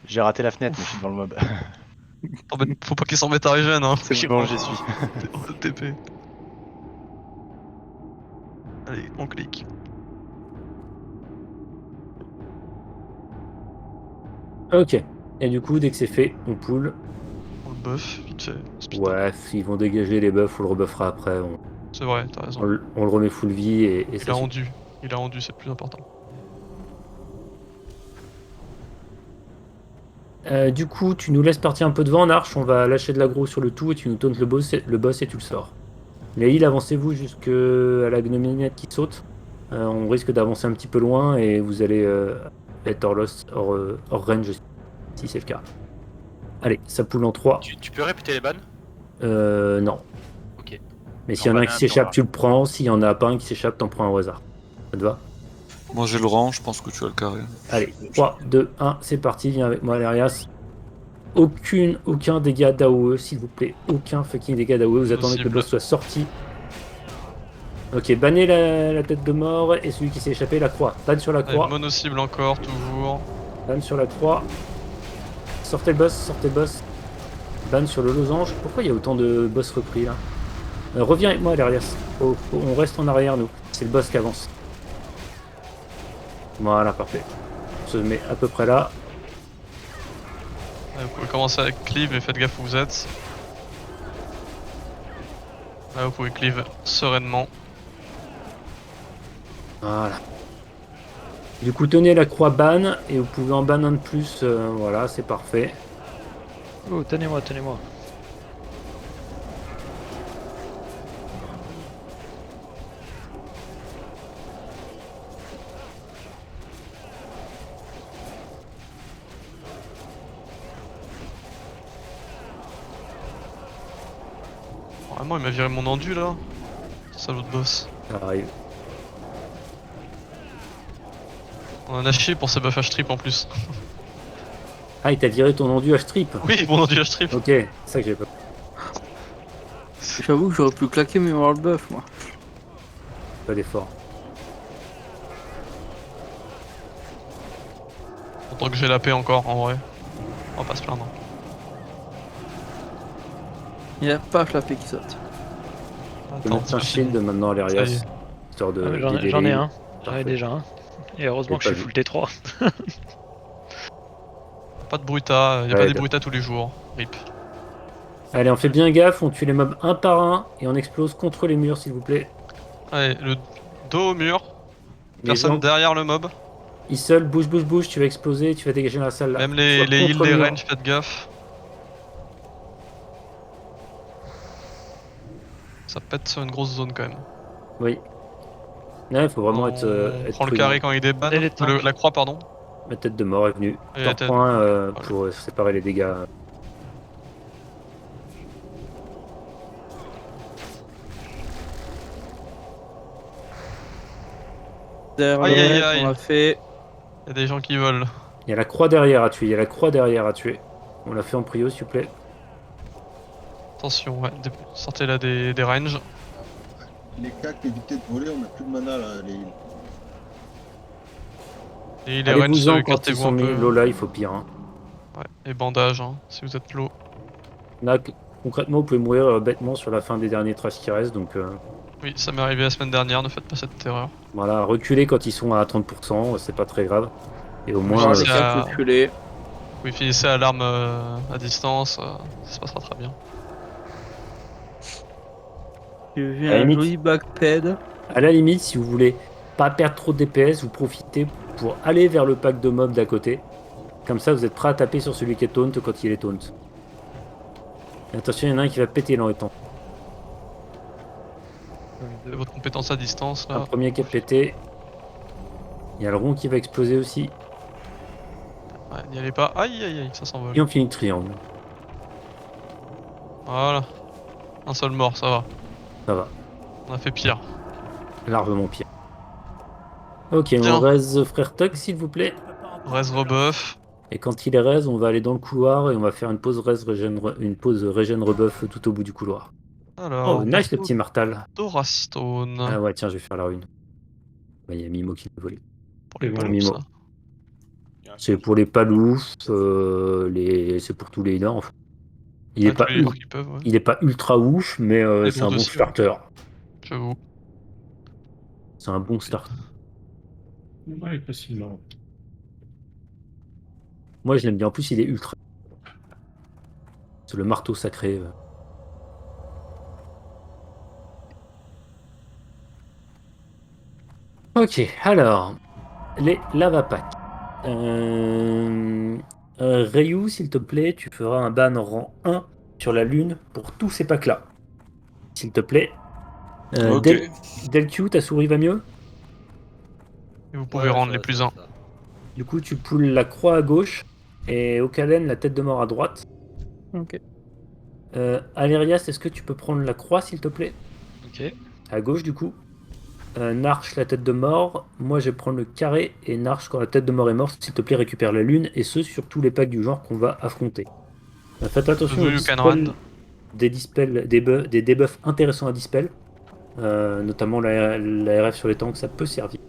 J'ai raté la fenêtre, mais je suis devant le mob. Faut pas qu'ils s'en mettent à régène, hein. C'est bon, j'y suis. On le TP. Allez, on clique. Ok. Et du coup, dès que c'est fait, on pull. On le buff, vite fait. Speed. Ouais, s'ils vont dégager les buffs, on le rebuffera après. C'est vrai, t'as raison. On le remet full vie et Il ça a suffit. rendu. Il a rendu, c'est le plus important. Du coup, tu nous laisses partir un peu devant en arche, on va lâcher de l'aggro sur le tout et tu nous tauntes le boss et tu le sors. Les heals, avancez-vous jusqu'à la gnominette qui saute. On risque d'avancer un petit peu loin et vous allez être hors range si c'est le cas. Allez, ça poule en 3. Tu peux répéter les bannes? Non. Ok. Mais s'il y en a un banne qui un, s'échappe, t'en tu le prends. S'il y en a pas un qui s'échappe, t'en prends un au hasard. Ça te va? Moi j'ai le rang, je pense que tu as le carré. Allez, 3, 2, 1, c'est parti. Viens avec moi, Larias. Aucun dégât d'AOE, s'il vous plaît. Aucun fucking dégât d'AOE. Vous attendez que le boss soit sorti. Ok, bannez la tête de mort et celui qui s'est échappé, la croix. Ban sur la Allez, croix. mono-cible encore, toujours. Ban sur la croix. Sortez le boss, sortez le boss. Ban sur le losange. Pourquoi il y a autant de boss repris là? Reviens avec moi, Larias. On reste en arrière, nous. C'est le boss qui avance. Voilà, parfait. On se met à peu près là. Vous pouvez commencer avec cleave, mais faites gaffe où vous êtes. Là, vous pouvez cleave sereinement. Voilà. Du coup, tenez la croix ban et vous pouvez en ban un de plus. Voilà, c'est parfait. Oh, tenez-moi, tenez-moi. Vraiment, il m'a viré mon endu là. Salaud de boss. Ça arrive. On en a chié pour ces buffs H-trip en plus. Ah, il t'a viré ton endu H-trip. Oui, mon endu H-trip. Ok, c'est ça que j'ai pas. J'avoue que j'aurais pu claquer mes World Buff, moi. Pas d'effort. Autant que j'ai la paix encore, en vrai. On va pas se plaindre. Il y a paf la paix qui saute. Je peux mettre un shield maintenant à Ça y l'Arias. est. Histoire de. J'en d'aider ai les- un. J'en ai Parfait. déjà un. Et heureusement que J'ai je pas suis full T3. Pas de bruta, y a Ouais, pas des t'as- brutas tous les jours. RIP. Allez, on fait bien gaffe, on tue les mobs un par un et on explose contre les murs, s'il vous plaît. Allez, le dos au mur. Les Personne gens, derrière le mob. Isol, bouge, tu vas exploser, tu vas dégager dans la salle là. Même les Soit heals contre des le mur. range, faites gaffe. Ça pète sur une grosse zone quand même. Oui. Là, il faut vraiment être. On être prend le prudent. carré quand il débanne. Et les tanks. La croix, pardon. La tête de mort est venue. Et la T'en tête. prends un Voilà. pour séparer les dégâts. Derrière Aïe, le aïe, mec, aïe. on l'a fait. Y a des gens qui volent. Il y a la croix derrière à tuer, il y a la croix derrière à tuer. On l'a fait en prio, s'il vous plaît. Attention, ouais. Sortez là des ranges. Les cacs, évitez de voler, on a plus de mana là. Et les ranges, Allez-vous-en quand ils écartez-vous sont un mis peu. low life au pire. Hein. Ouais. Et bandage, hein, si vous êtes low. Là, concrètement, vous pouvez mourir bêtement sur la fin des derniers trash qui restent. Donc Oui, ça m'est arrivé la semaine dernière, ne faites pas cette erreur. voilà, reculer quand ils sont à 30%, c'est pas très grave. Et au Ouais, moins, c'est Les à- cacs reculés. Vous finissez à l'arme à distance, ça se passera très bien. J'ai vu À la un limite. joli backped. à la limite, si vous voulez pas perdre trop de DPS, vous profitez pour aller vers le pack de mobs d'à côté. Comme ça, vous êtes prêt à taper sur celui qui est taunt quand il est taunt. Et attention, il y en a un qui va péter dans les temps. C'est votre compétence à distance Un là. premier qui a pété. Il y a le rond qui va exploser aussi. Ouais, n'y allez pas. Aïe aïe aïe, ça s'envole. Et on finit le triangle. Voilà. Un seul mort, ça va. Ça va. On a fait pire. Largement pire. Ok, Bien. on raise frère Tuck, s'il vous plaît. Res rebuff. Et quand il est raise, on va aller dans le couloir et on va faire une pause raise régène rebuff tout au bout du couloir. Alors. Oh, nice le petit Martal. Dorastone. Ah ouais, tiens, je vais faire la rune. Bah, il y a Mimo qui m'a volé. Pour les bon, balous, Mimo. ça. C'est pour les paloufs, c'est pour tous les healers. En fait. Il est Ouais, pas tous les healers qui peuvent, ouais. il est pas ultra ouf, mais Les c'est un bons bon dossiers. starter. J'avoue. C'est un bon start. Ouais, facilement. Moi, je l'aime bien. En plus, il est ultra. C'est le marteau sacré. Ok, alors, les lava packs. Ryu, s'il te plaît, tu feras un ban rang 1 sur la lune pour tous ces packs-là. S'il te plaît. Ok. Delq, ta souris va mieux? Et vous pouvez rendre les plus 1. Du coup, tu poules la croix à gauche et Okalen, la tête de mort à droite. Ok. Alerias, est-ce que tu peux prendre la croix, s'il te plaît? Ok. À gauche, du coup. Narch, la tête de mort. Moi, je vais prendre le carré. Et Narch, quand la tête de mort est morte, s'il te plaît, récupère la lune. Et ce, sur tous les packs du genre qu'on va affronter. Faites attention aux You can dispels, run. des dispels, des debuffs intéressants à dispel. Notamment la RF sur les tanks, ça peut servir.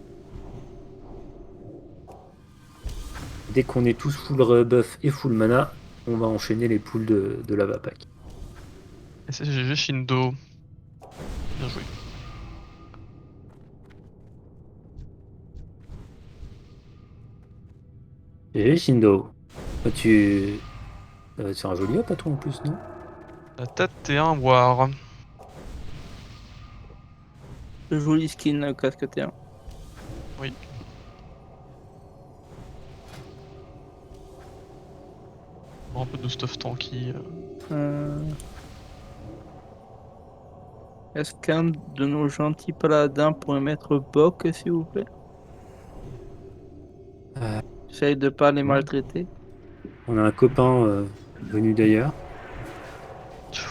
Dès qu'on est tous full rebuff et full mana, on va enchaîner les poules de lava pack. Et c'est GG Shindo. Bien joué. Et Shindo, c'est un joli up à toi en plus, non? La tête et un war. Joli skin casque T1. Oui. Un peu de stuff tanky. Est-ce qu'un de nos gentils paladins pourrait mettre Bok, s'il vous plaît? J'essaye de pas les maltraiter. On a un copain venu d'ailleurs.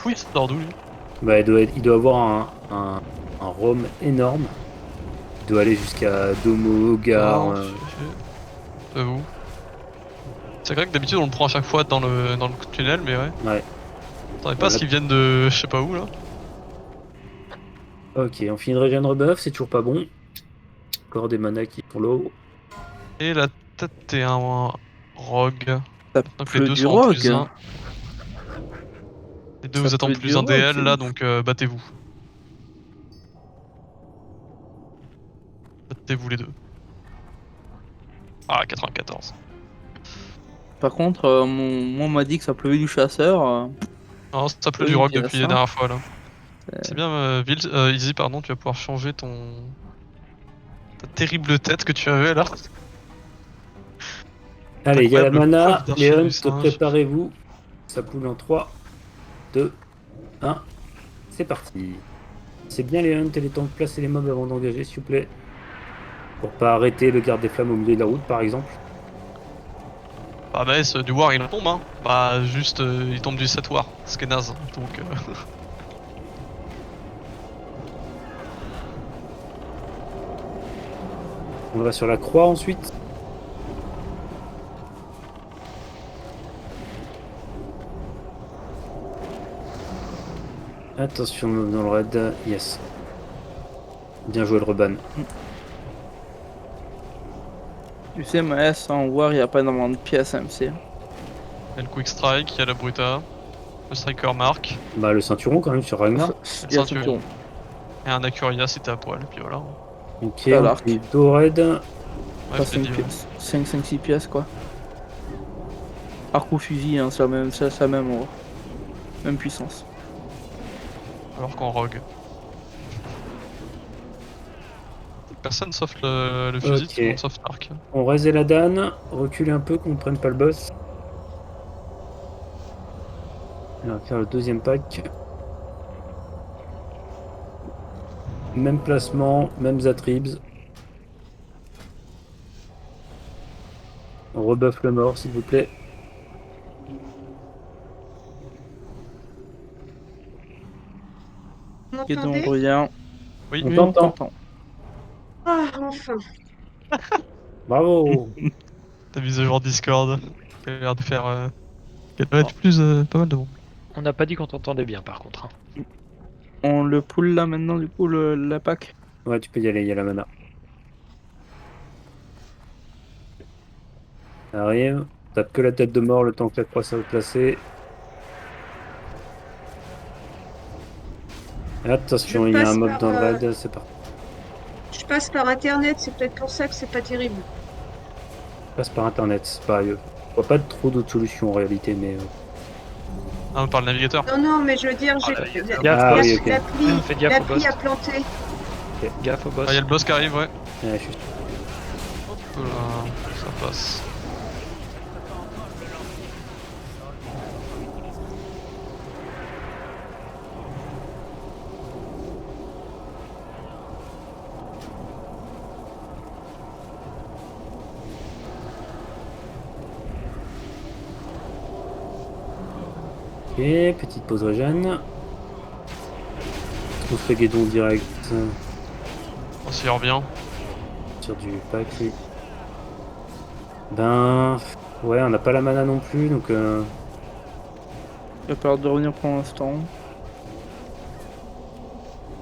Oui, ça sort d'où lui? Bah, il doit avoir un roam énorme. Il doit aller jusqu'à Domo, Hogar. Non, j'avoue. C'est vrai que d'habitude on le prend à chaque fois dans le tunnel, mais ouais. Ouais. T'en pas à ce qu'ils viennent de je sais pas où là. Ok, on finit de régène rebuff, c'est toujours pas bon. Encore des manas qui sont low. Et la tête et un rogue. Ça Donc les pleut deux du sont en rogue. plus 1. Les deux Ça vous êtes en pleut plus du 1 rogue, DL c'est là, ouf. donc battez-vous. Battez-vous les deux. Ah, 94. Par contre, moi on m'a dit que ça pleuvait du chasseur. Non, ça pleut Oui, du rogue il y a depuis ça. la dernière fois là. C'est bien, Easy, pardon, tu vas pouvoir changer ta terrible tête que tu avais là. Allez, il y a la Incroyable mana. preuve d'archer Les du hunts, singe. préparez-vous. Ça poule en 3, 2, 1. C'est parti. C'est bien les hunts et les tanks. Placez les mobs avant d'engager, s'il vous plaît. Pour pas arrêter le garde des flammes au milieu de la route, par exemple. Bah du war il en tombe hein. Bah juste il tombe du 7 war, ce qui est naze. Donc On va sur la croix ensuite. Attention dans le raid. Yes. Bien joué le reban. Tu sais, Maes, en War, il n'y a pas énormément de pièces MC. il y a le quick strike, il y a la bruta, le striker mark, Bah le ceinturon quand même sur Ragnar. Il y a ceinturon. Ceinturon. et un Acuria si t'es à poil, puis voilà. Ok, Pas on l'arc. fait dos raid. Ouais, Pas je t'ai 5 dit, pièces. 5-6 pièces quoi. Arc ou fusil, hein, c'est la même, War. Même puissance. alors qu'en rogue. Personne sauf le fusil, Ok. tout le monde sauf l'arc. On raise la Dan. Reculez un peu qu'on ne prenne pas le boss. On va faire le deuxième pack. Même placement, mêmes attribs. On rebuff le mort, s'il vous plaît. Vous Et donc m'entendez? rien. Oui, On t'entend. Ah, enfin. Bravo. t'as mis ce genre Discord. Il a l'air de faire. Il doit être plus pas mal de monde. On n'a pas dit qu'on t'entendait bien par contre. Hein. On le pull là maintenant, du coup, la pack. Ouais, tu peux y aller, il y a la mana. Ça arrive. Tape que la tête de mort le temps que la croix soit placée. Attention, Je il y a un passe mob par, dans le raid, c'est parti. Je passe par internet, c'est peut-être pour ça que c'est pas terrible. Passe par internet, c'est pareil. Je vois pas trop d'autres solutions en réalité, mais Ah, on parle navigateur. Non, non, mais je veux dire, j'ai Gaffe, Ah boss. oui, ok. Faites gaffe au boss. l'appli a planté. Gaffe au boss. Ah, y a le boss qui arrive, ouais. Ouais, je suis... Hop là, ça passe. Ok, petite pause régène. On fait guédon direct On s'y revient. sur du pack. Oui. Ben... Ouais, on n'a pas la mana non plus, donc... J'ai peur de revenir pour l'instant.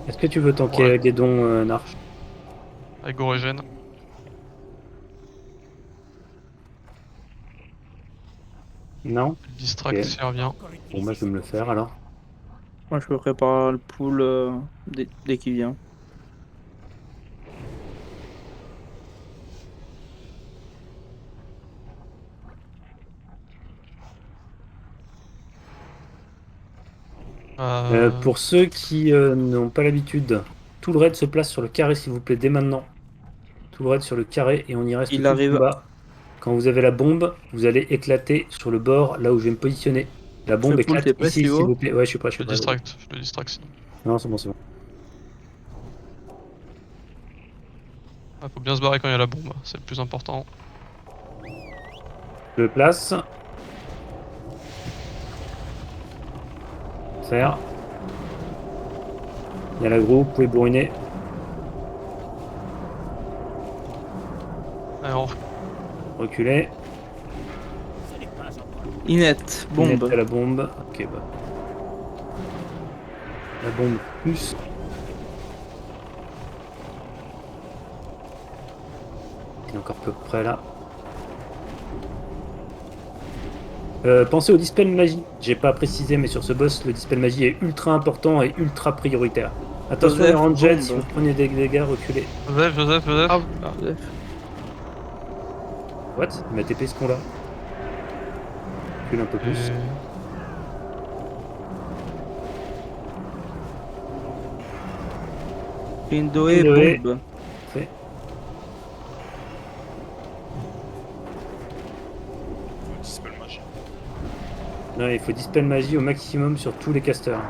Est-ce que tu veux tanker Ouais. guédon, Narch? Avec Gorégène. Non? Le distract Ok. s'y revient. Bon, moi je vais me le faire alors. Moi, je me prépare le pool dès qu'il vient. Pour ceux qui n'ont pas l'habitude, tout le raid se place sur le carré s'il vous plaît dès maintenant. Tout le raid sur le carré et on y reste Il tout le arrive. combat. Quand vous avez la bombe, vous allez éclater sur le bord là où je vais me positionner. La bombe Fais poule, éclate t'es prêt, ici Thibaut s'il vous plaît. Ouais, je suis prêt, je Je suis le prêt. distract. Je le distract sinon. Non, c'est bon, c'est bon. Ah, faut bien se barrer quand il y a la bombe. C'est le plus important. Je le place. Faire. Il y a l'aggro, vous pouvez bourriner. Allez, on Reculer. Inette, Net bombe. à la bombe. Ok, bah. La bombe plus. Il est encore peu près là. Pensez au dispel magie. J'ai pas précisé, mais sur ce boss, le dispel magie est ultra important et ultra prioritaire. Attention Joseph, les rangers, bombe. si vous prenez des dégâts, reculez. Joseph. Ah, Joseph. What? Il m'a TP ce con là. Recule un peu plus. Indoé, Indoé. bombe. Fait. Dispel magie. Non, il faut dispel magie au maximum sur tous les casters.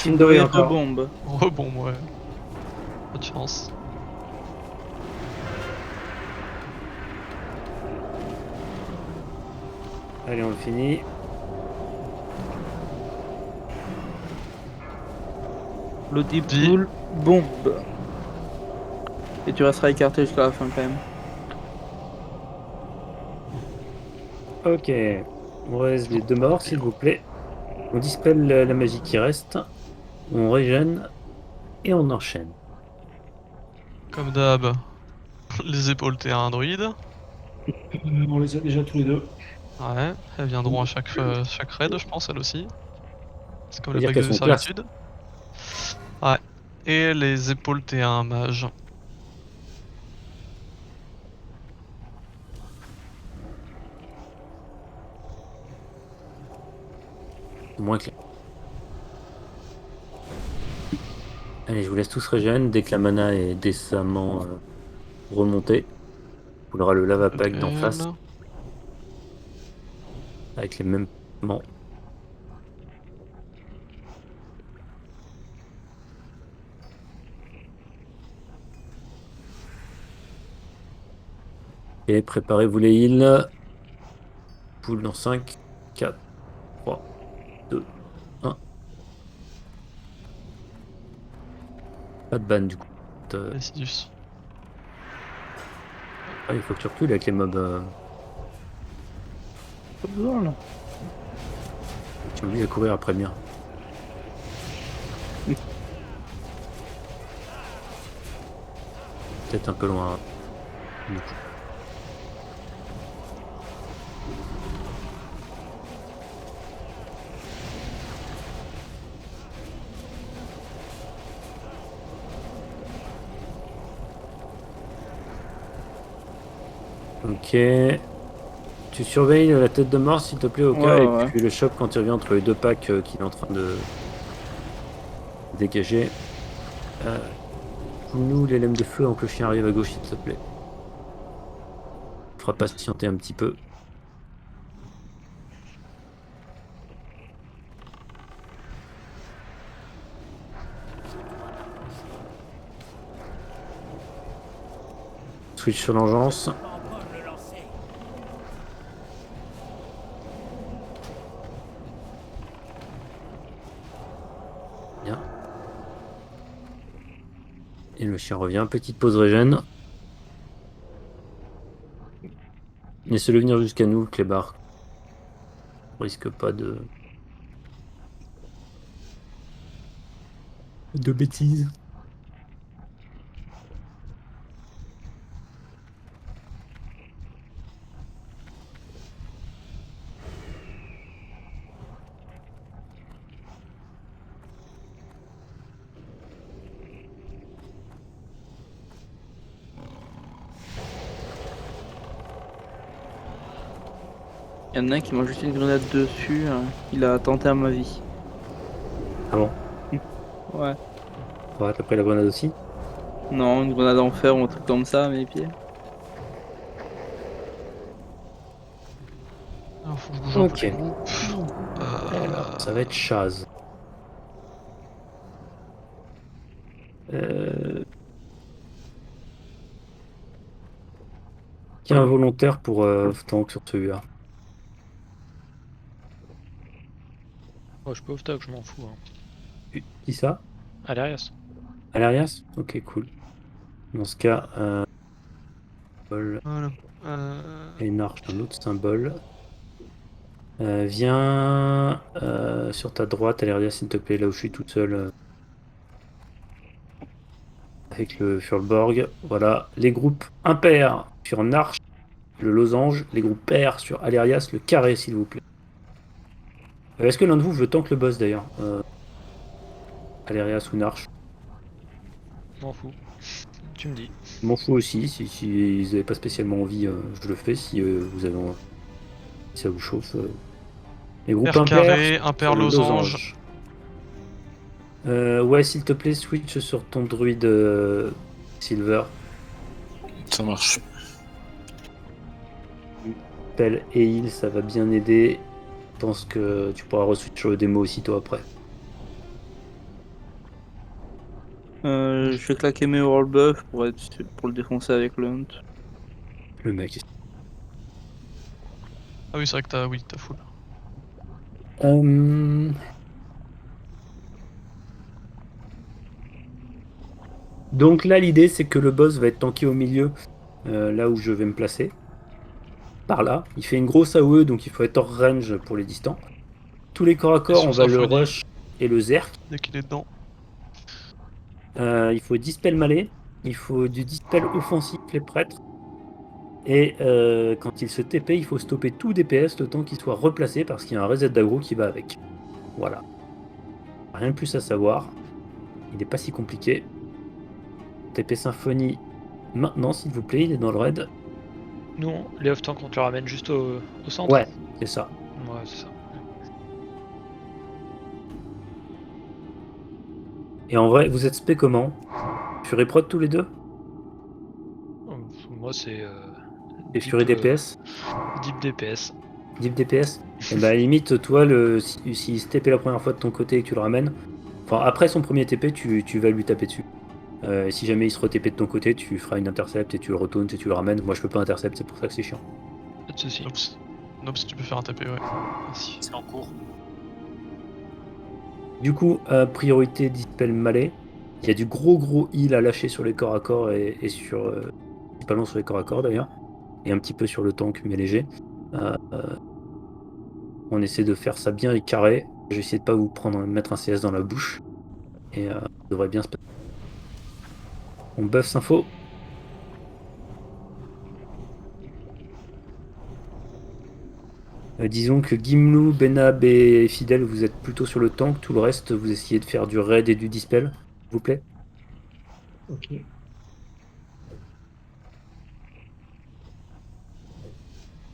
Indoé, Indoé deux encore. bombes. Rebond, ouais. Pas de chance. Allez, on le finit. Le deep Dis. pool, bombe. Et tu resteras écarté jusqu'à la fin quand même. Ok. On reste les deux morts, s'il vous plaît. On dispelle la magie qui reste. On régène. Et on enchaîne. Comme d'hab, les épaules T1 druide. On les a déjà tous les deux. Ouais, elles viendront à chaque raid, je pense, elles aussi. C'est comme Faut le dire bac qu'elles de sont classe. servitude. Ouais. Et les épaules T1 mage. C'est moins clair. Allez, je vous laisse tous régène. Dès que la mana est décemment remontée, vous aura le lava pack d'en face. Avec les mêmes mans. Et préparez-vous les heals. Poule dans 5, 4, 3, 2, 1. Pas de ban du coup. Decidus. Ah, il faut que tu recules avec les mobs. Pas besoin là. Tu m'oublies à courir après le mien. Peut-être un peu loin. Du coup. Ok. Tu Tu surveilles la tête de mort s'il te plaît au cas Ouais, et ouais. puis le choc quand il revient entre les deux packs qu'il est en train de dégager. Joue-nous les lames de feu avant que le chien arrive à gauche s'il te plaît. Fera patienter un petit peu. Switch sur l'engeance. Pas encore le lancer. Bien. Et le chien revient. Petite pause régène. Laissez-le venir jusqu'à nous, Clébar. On risque pas de bêtises. Il y en a un qui m'a jeté une grenade dessus, hein. Il a tenté à ma vie. Ah bon? Ouais. Ouais, t'as pris la grenade aussi? Non, une grenade en fer ou un truc comme ça à mes pieds. Alors, faut que je bouge un peu Ok. le groupe. Alors, ça va être Chaz. Qui est un volontaire pour tank sur celui-là? Oh, je peux off-tag, je m'en fous. Hein. Qui ça? Alarias. Alarias? Ok, cool. Dans ce cas, symbole Voilà. et une arche d'un autre symbole. Viens sur ta droite, Alarias, s'il te plaît, là où je suis toute seule. Avec le Furlborg. Voilà. Les groupes impairs sur une arche, le losange. Les groupes pairs sur Alarias, le carré, s'il vous plaît. Est-ce que l'un de vous veut tank le boss d'ailleurs Alarias ou Narche? M'en fous. Tu me dis. M'en fous aussi, si ils n'avaient pas spécialement envie, je le fais, si vous avez si ça vous chauffe. Les groupes Paire impairs, carré, impair sur le losange. Ouais, s'il te plaît, switch sur ton druide Silver. Ça marche. Spell et heal, ça va bien aider. Je pense que tu pourras reswitch sur le démo aussitôt après. Je vais claquer mes roll buff pour le défoncer avec le hunt. Le mec. Ah oui, c'est vrai que t'as full. Donc là, l'idée, c'est que le boss va être tanké au milieu, là où je vais me placer. Par là. Il fait une grosse AOE, donc il faut être hors range pour les distants. Tous les corps à corps, on va le Symphonie. rush et le zerk. Dès qu'il est dedans. Il faut dispel malais. Il faut du dispel offensif, les prêtres. Et quand il se TP, il faut stopper tout DPS le temps qu'il soit replacé parce qu'il y a un reset d'aggro qui va avec. Voilà. Rien de plus à savoir. Il n'est pas si compliqué. TP Symphonie maintenant, s'il vous plaît, il est dans le raid. Nous, les off-tank, on te le ramène juste au centre. Ouais, c'est ça. Ouais, c'est ça. Et en vrai, vous êtes spé comment? Fury Prod tous les deux? Moi, c'est. Et Fury DPS? Deep DPS. Deep DPS? Et bah, à la limite, toi, s'il se TP la première fois de ton côté et que tu le ramènes, enfin, après son premier TP, tu vas lui taper dessus. Et si jamais il se re-TP de ton côté, tu feras une intercept et tu le retournes et tu le ramènes. Moi, je peux pas intercept, c'est pour ça que c'est chiant. Pas de soucis. Nops, tu peux faire un TP, ouais. Merci. C'est en cours. Du coup, priorité dispel malais. Il y a du gros heal à lâcher sur les corps à corps et sur. Principalement sur les corps à corps d'ailleurs. Et un petit peu sur le tank, mais léger. On essaie de faire ça bien et carré. Je vais essayer de pas vous mettre un CS dans la bouche. Et ça devrait bien se passer. On buff Sympho. Disons que Gimlou, Benab et Fidel, vous êtes plutôt sur le tank. Tout le reste, vous essayez de faire du raid et du dispel, s'il vous plaît. Ok.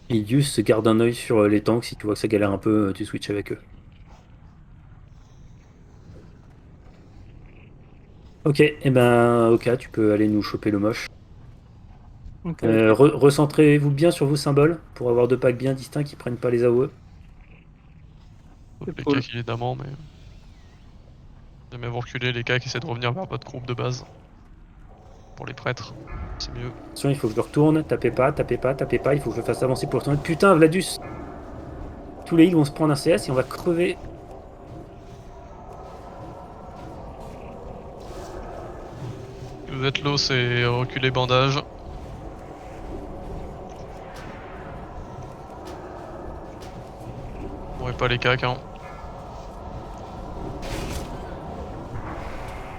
Et Yus garde un œil sur les tanks. Si tu vois que ça galère un peu, tu switches avec eux. Ok, et ben ok, tu peux aller nous choper le moche. Ok. Recentrez-vous bien sur vos symboles pour avoir deux packs bien distincts qui prennent pas les AOE. Les cool. cacs évidemment, mais. Jamais vous reculez, les cacs essaient de revenir vers votre groupe de base. Pour les prêtres, c'est mieux. Attention, il faut que je le retourne. Tapez pas, tapez pas, tapez pas. Il faut que je le fasse avancer pour retourner. Putain, Vladus! Tous les heals vont se prendre un CS et on va crever. Si vous êtes low, c'est reculer bandage. Bon, et pas les cacs, hein.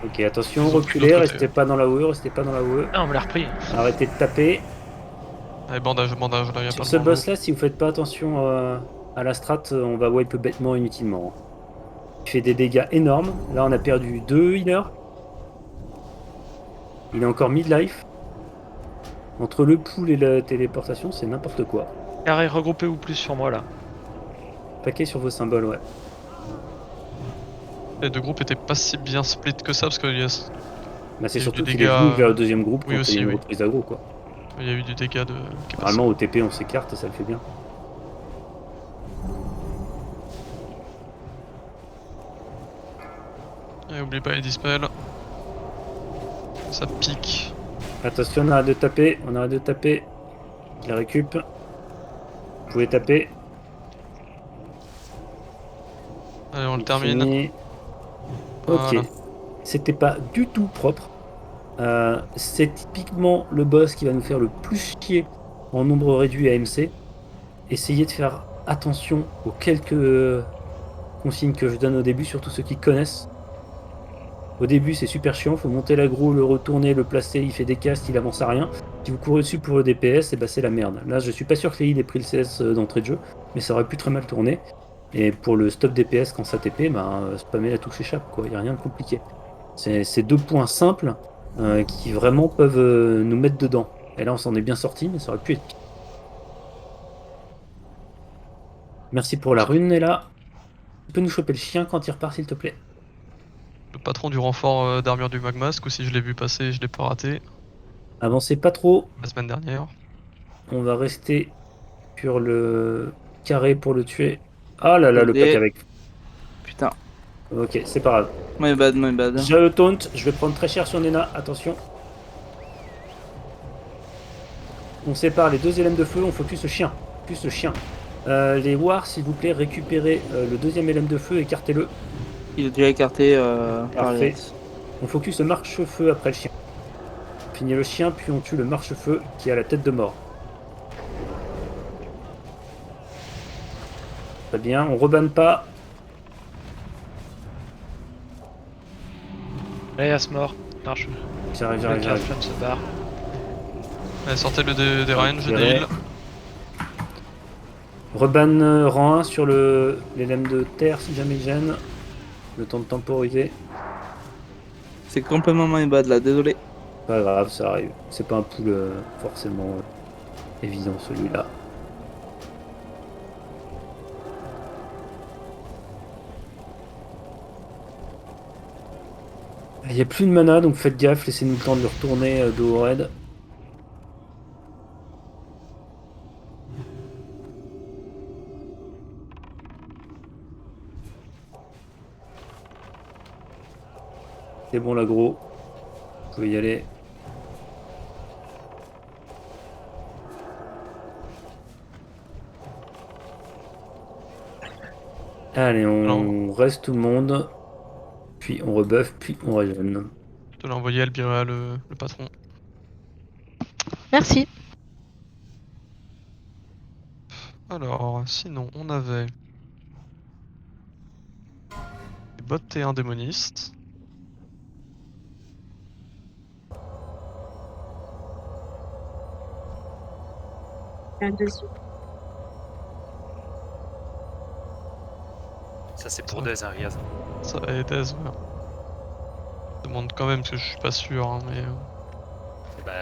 Ok, attention, Ils ont pris reculez, l'autre côté. restez pas dans la OE, restez pas dans la OE. Ah, on me l'a repris. Arrêtez de taper. Allez, bandage, bandage, là, y'a pas Sur de ce bandeau. boss là, si vous faites pas attention à la strat, on va wipe bêtement inutilement. Il fait des dégâts énormes. Là, on a perdu 2 healers. Il est encore mid-life. Entre le pool et la téléportation, c'est n'importe quoi. Carré, regroupez-vous plus sur moi là. Paquet sur vos symboles, ouais. Les deux groupes étaient pas si bien split que ça parce qu'il y a, Bah, c'est Il y a eu surtout des qu'il est dégâts, venu vers le deuxième groupe oui, quand aussi, il y a une oui. reprise aggro, quoi. il y a eu du dégât de. qui est passé. Normalement, au TP, on s'écarte et ça le fait bien. Et oubliez pas les dispels. Ça pique. Attention, on arrête de taper, on arrête de taper. Je la récup. Vous pouvez taper. Allez, on le termine. Fini. Ok. Voilà. C'était pas du tout propre. C'est typiquement le boss qui va nous faire le plus chier en nombre réduit à MC. Essayez de faire attention aux quelques consignes que je donne au début, surtout ceux qui connaissent. Au début, c'est super chiant, faut monter l'aggro, le retourner, le placer, il fait des castes, il avance à rien. Si vous courez dessus pour le DPS, et bah c'est la merde. Là, je suis pas sûr que les heals aient pris le CS d'entrée de jeu, mais ça aurait pu très mal tourner. Et pour le stop DPS quand ça TP, bah, spammer la touche échappe, quoi, y a rien de compliqué. C'est 2 points simples qui vraiment peuvent nous mettre dedans. Et là, on s'en est bien sorti, mais ça aurait pu être pire. Merci pour la rune, Nella. Tu peux nous choper le chien quand il repart, s'il te plaît? Le patron du renfort d'armure du magma, ce coup-ci je l'ai vu passer, je l'ai pas raté. Avancez pas trop. La semaine dernière. On va rester sur le carré pour le tuer. Ah là là, le pack avec. Putain. Ok, c'est pas grave. My bad, my bad. J'ai le taunt, je vais prendre très cher sur Nena, attention. On sépare les deux éléments de feu, on focus le chien. Focus le chien. Les wars, s'il vous plaît, récupérez le deuxième élément de feu, écartez-le. Il est déjà écarté par Parfait. les... On focus le marche-feu après le chien. On finit le chien, puis on tue le marche-feu qui a la tête de mort. Très bien, on rebanne pas. Allez, Asmore. Marche. J'arrive, La j'arrive. flamme se barre. Allez, sortez le des ranges, des Tirez. heals. Reban rang 1 sur l'élément de terre si jamais il gêne. Le temps de temporiser. C'est complètement my bad là, désolé. Pas grave, ça arrive. C'est pas un pool forcément évident celui-là. Il n'y a plus de mana donc faites gaffe, laissez-nous le temps de le retourner de haut raid. C'est bon l'aggro. Vous pouvez y aller. Allez, on reste tout le monde. Puis on rebuff, puis on régène. Je te l'ai envoyé Albira, le patron. Merci. Alors, sinon, on avait. Des bots T1 démonistes. Un deuxième. Ça c'est pour des Arias. Ça va être Dez, ouais. Je demande quand même parce que je suis pas sûr, hein, mais. Bah,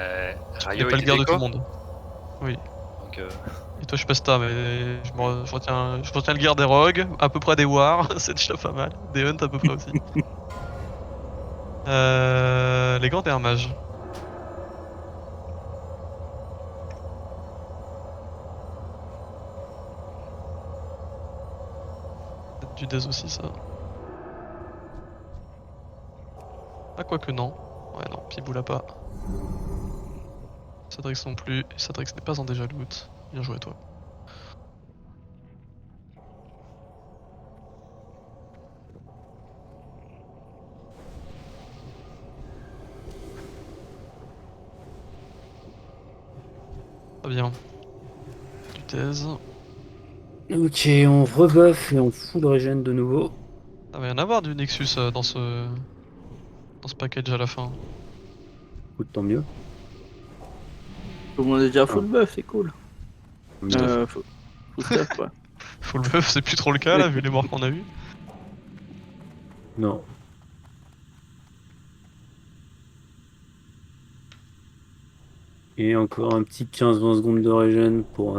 Il Rayo pas le et garde de tout Déco. le monde. Oui. donc... Et toi je passe ta, mais je retiens le gear des rogues, à peu près des wars, c'est déjà pas mal. Des hunt à peu près aussi. Les gants des mages. Peut-être du Dez aussi ça. Ah quoique non. Ouais non, Pibou l'a pas. Cédrix non plus, et Cédrix n'est pas en déjà loot. Bien joué toi. Très bien. Du Dez. Ok, on rebuff et on full régène de nouveau. Ça va y en avoir du Nexus dans ce package à la fin. Écoute, tant mieux. Tout le monde est déjà full buff, c'est cool. Tant Full stuff, ouais. Full buff, c'est plus trop le cas là, vu les morts qu'on a eu. Non. Et encore un petit 15-20 secondes de régène pour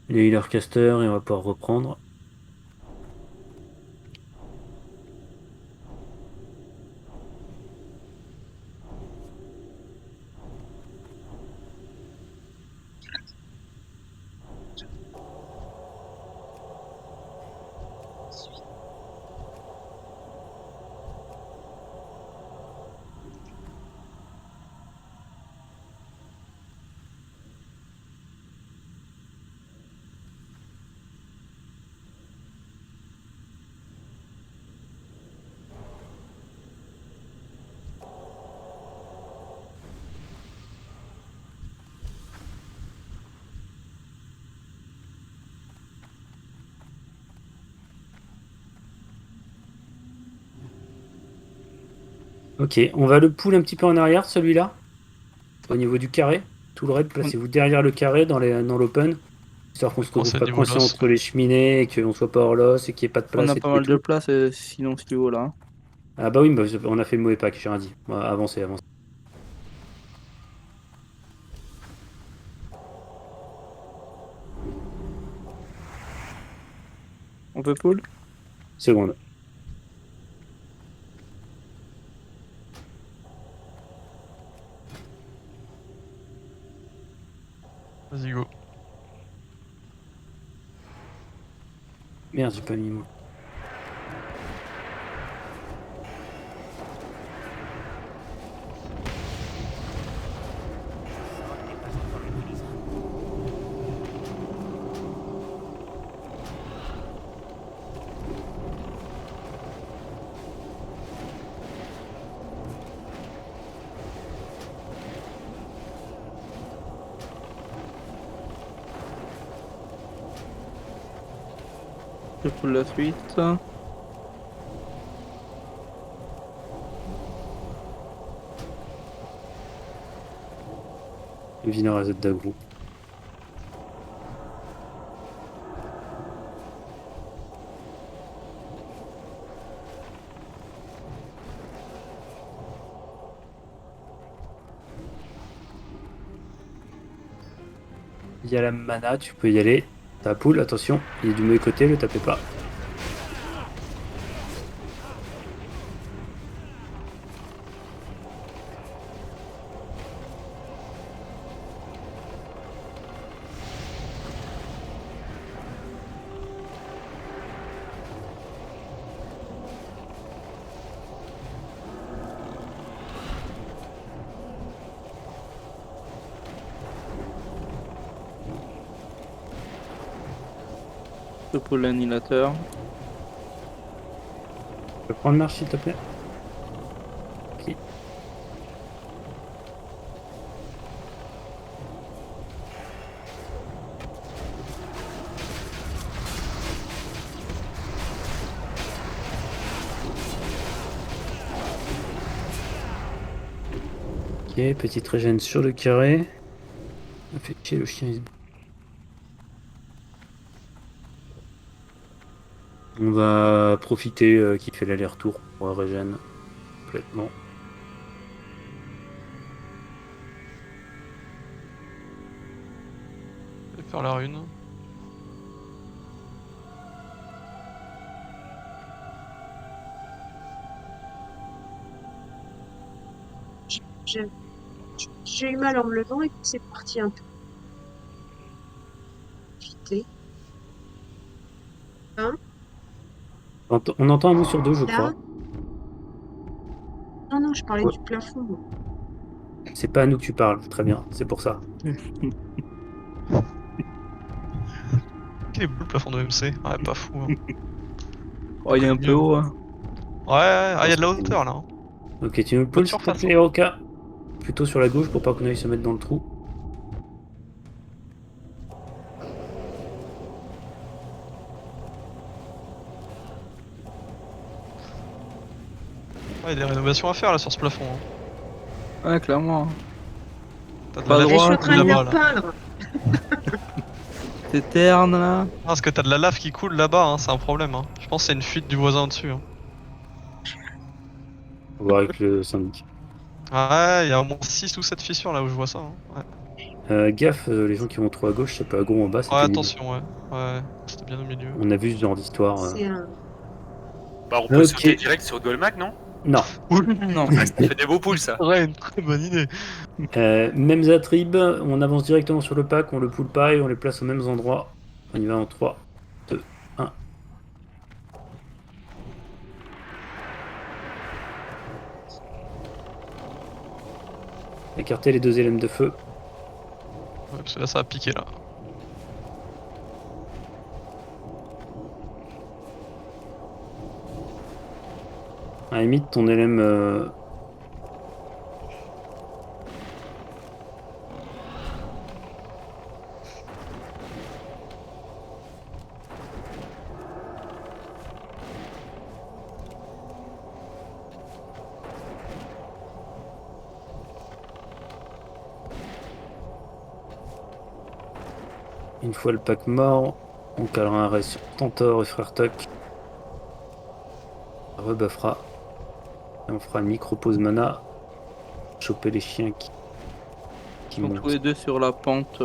les healer casters et on va pouvoir reprendre. Ok, on va le pull un petit peu en arrière, celui-là. Au niveau du carré. Tout le raid, placez-vous derrière le carré dans l'open. Histoire qu'on se retrouve Coincé pas niveau coincé loss. entre les cheminées et qu'on soit pas hors loss et qu'il n'y ait pas de place. On a et pas tout et mal de tout. place, sinon ce niveau là. Ah bah oui, bah, on a fait le mauvais pack, j'ai rien dit. Avancez, avancez. On peut pull? Seconde. Vas-y go. Merde, j'ai pas mis moi. Je pull la suite. Le Viner à Z d'aggro. Il y a la mana, tu peux y aller. Ta poule, attention, il est du mauvais côté, le tapez pas. Je pull l'annihilateur. Tu peux prendre marche s'il te plaît. Ok. Ok, petite régène sur le carré. Ça fait chier le chien. On va profiter qu'il fait l'aller-retour pour régène complètement. Faire la rune. J'ai eu mal en me levant et puis c'est parti un peu. Vite. Hein? On entend un mot sur deux, je Là? crois. Non, je parlais Ouais. du plafond. moi. C'est pas à nous que tu parles, très bien, c'est pour ça. Il est beau le plafond de MC. Ouais, pas fou. Hein. Oh, il est un peu haut, hein. Ouais, ah, y a de la hauteur là. Hein. Ok, tu me Bonne poules s'il te surface, plaît, Roka. Plutôt sur la gauche pour pas qu'on aille se mettre dans le trou. Ouais, y a des rénovations à faire là sur ce plafond. Hein. Ouais, clairement. T'as de Pas la droit. Et je suis lave en qui train coule de là-bas le là. peindre. C'est terne là. Ah, parce que t'as de la lave qui coule là-bas, hein, c'est un problème. Hein. Je pense que c'est une fuite du voisin au-dessus. Hein. On va voir avec le syndic. Ouais, y a au moins 6 ou 7 fissures là où je vois ça. Hein. Ouais. Gaffe, les gens qui vont trop à gauche, ça peut à gros en bas, c'est Ouais, pénible. attention, ouais. Ouais, c'était bien au milieu. On a vu ce genre d'histoire. C'est un. Bah, on peut Ok. sauter direct sur Golmac, non? Non. Non. Ah, ça fait des beaux poules, ça. Ouais, une très bonne idée. Mêmes attribs, on avance directement sur le pack, on le poule pas et on les place aux mêmes endroits. On y va en 3, 2, 1. Écartez les deux éléments de feu. Ouais, parce que là, ça a piqué là. À la limite, ton élème. Une fois le pack mort, on calera un reste sur Tantor et Frère Tuck. Rebuffera. Et on fera une micro-pause mana. Choper les chiens qui Ils sont montent. tous les deux sur la pente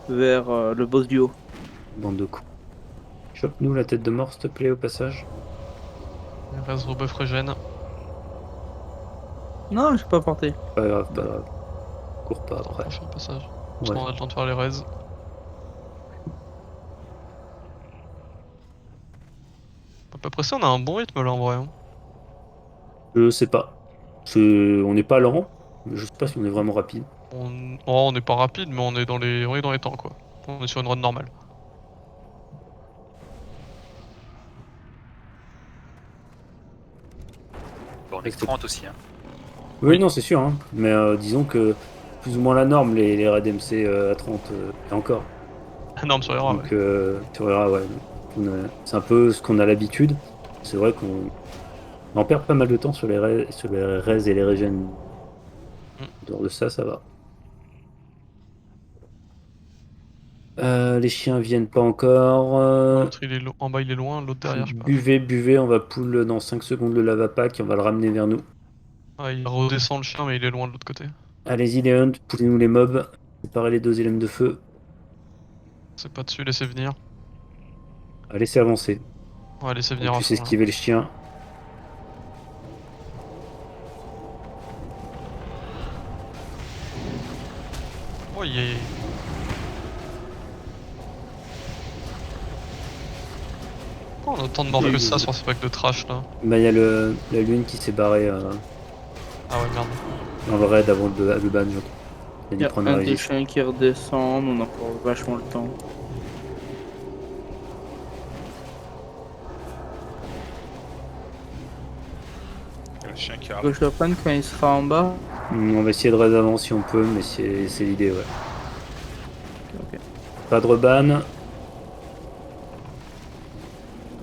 vers le boss du haut. Bande de coups. Chope-nous la tête de mort, s'il te plaît, au passage. Il reste rebuff régène. Non, j'ai pas porté. Pas grave, pas grave. Cours pas Attends, après. on fait le passage. Parce Ouais. qu'on a le temps de faire les raids. À peu près ça, on a un bon rythme là en vrai. Hein. Je sais pas. On n'est pas lent, mais je sais pas si on est vraiment rapide. On n'est pas rapide, mais on est dans les temps quoi. On est sur une run normale. Bon, on est 30 aussi, hein. Oui, non, c'est sûr, hein. Mais disons que plus ou moins la norme, les raids MC à 30 et encore. Non, mais sur les rares, Donc, ouais. tu verras, ouais. C'est un peu ce qu'on a l'habitude. C'est vrai qu'on on perd pas mal de temps sur les raids et les régènes. En dehors de ça, ça va. Les chiens viennent pas encore. L'autre il est en bas il est loin, l'autre derrière je sais pas. Buvez, on va pull dans 5 secondes le lava pack et on va le ramener vers nous. Ah, il redescend le chien mais il est loin de l'autre côté. Allez-y les hunt, poulez-nous les mobs. Séparez les deux éléments de feu. C'est pas dessus, laissez venir. Laissez avancer. Ouais, laissez venir On à puisse fond. Là. esquiver les chiens. Oh, yeah. Pourquoi on a autant de morts que ça sur ce pack de trash là? Bah, il y a la lune qui s'est barrée Ah ouais, merde. dans le raid avant le ban, je crois. Il y a un des chiens qui redescend, on a encore vachement le temps. Le chien qui arrive. Gauche de panne quand il sera en bas. On va essayer de raid avant si on peut, mais c'est l'idée, ouais. Ok. Pas de reban.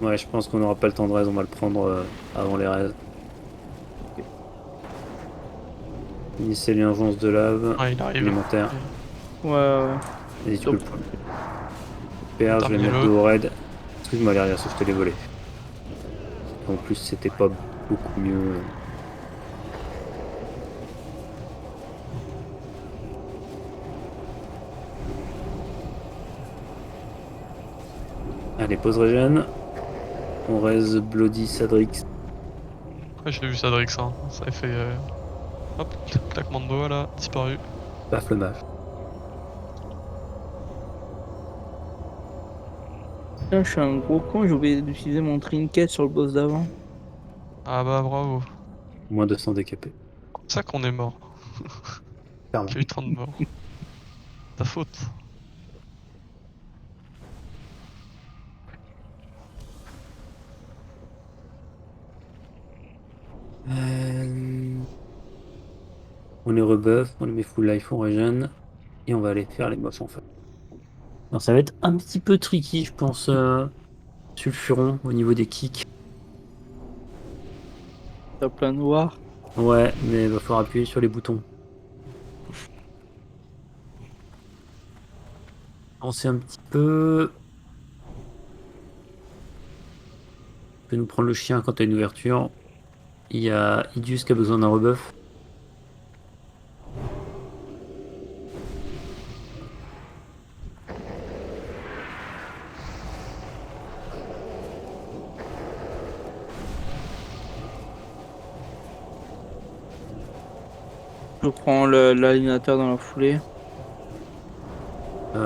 Ouais, je pense qu'on n'aura pas le temps de raid, on va le prendre avant les raids. Finissez les urgences de lave. Ah, il arrive. Élémentaire. Ouais. Vas-y, tu peux le Top. prendre. Super, je vais mettre Terminez-le. le au raid. Excuse-moi, derrière, ça je te l'ai volé. En plus, c'était pas beaucoup mieux. Allez, pause régène. On raise Bloody Sadrix. Ouais, j'ai vu ça Drix, hein. Ça a fait. Hop, claquement de doigts là, disparu. Paf le mage. Putain, je suis un gros con, j'ai oublié d'utiliser mon trinket sur le boss d'avant. Ah bah bravo. Moins 200 décapés. C'est ça qu'on est mort. Clairement. Qu'il y a eu tant de morts. Ta faute. On les rebuff, on les met full life, on régène. Et on va aller faire les boss en fait. Alors ça va être un petit peu tricky, je pense, Sulfuron, au niveau des kicks. T'as plein noir. Ouais, mais il va falloir appuyer sur les boutons. Avancer un petit peu. Tu peux nous prendre le chien quand t'as une ouverture. Il y a Idius qui a besoin d'un rebuff. Je prends l'alignateur dans la foulée. Oui.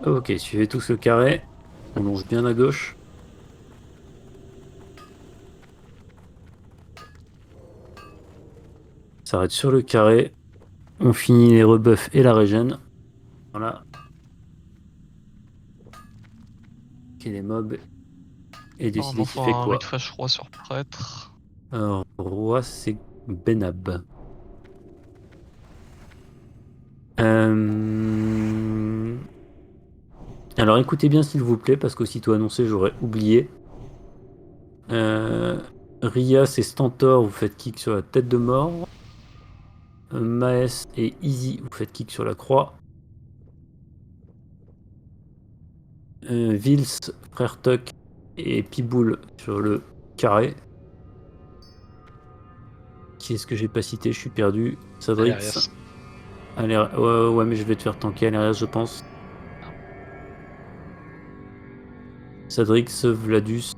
Ok, suivez tous le carré. On longe bien à gauche. On s'arrête sur le carré. On finit les rebuffs et la régène. Voilà. Ok, les mobs. Et décider qui Enfin, fait un quoi. refresh roi sur prêtre. Roi, c'est Benab. Alors écoutez bien s'il vous plaît, parce qu'aussitôt annoncé, j'aurais oublié. Rias et Stentor, vous faites kick sur la tête de mort. Maes et Easy, vous faites kick sur la croix. Vils, Frère Tuck et Piboul sur le carré. Qui est-ce que j'ai pas cité? Je suis perdu. Sadrix. Alerias. Ouais, mais je vais te faire tanker Alerias, je pense. Sadrix, Vladus,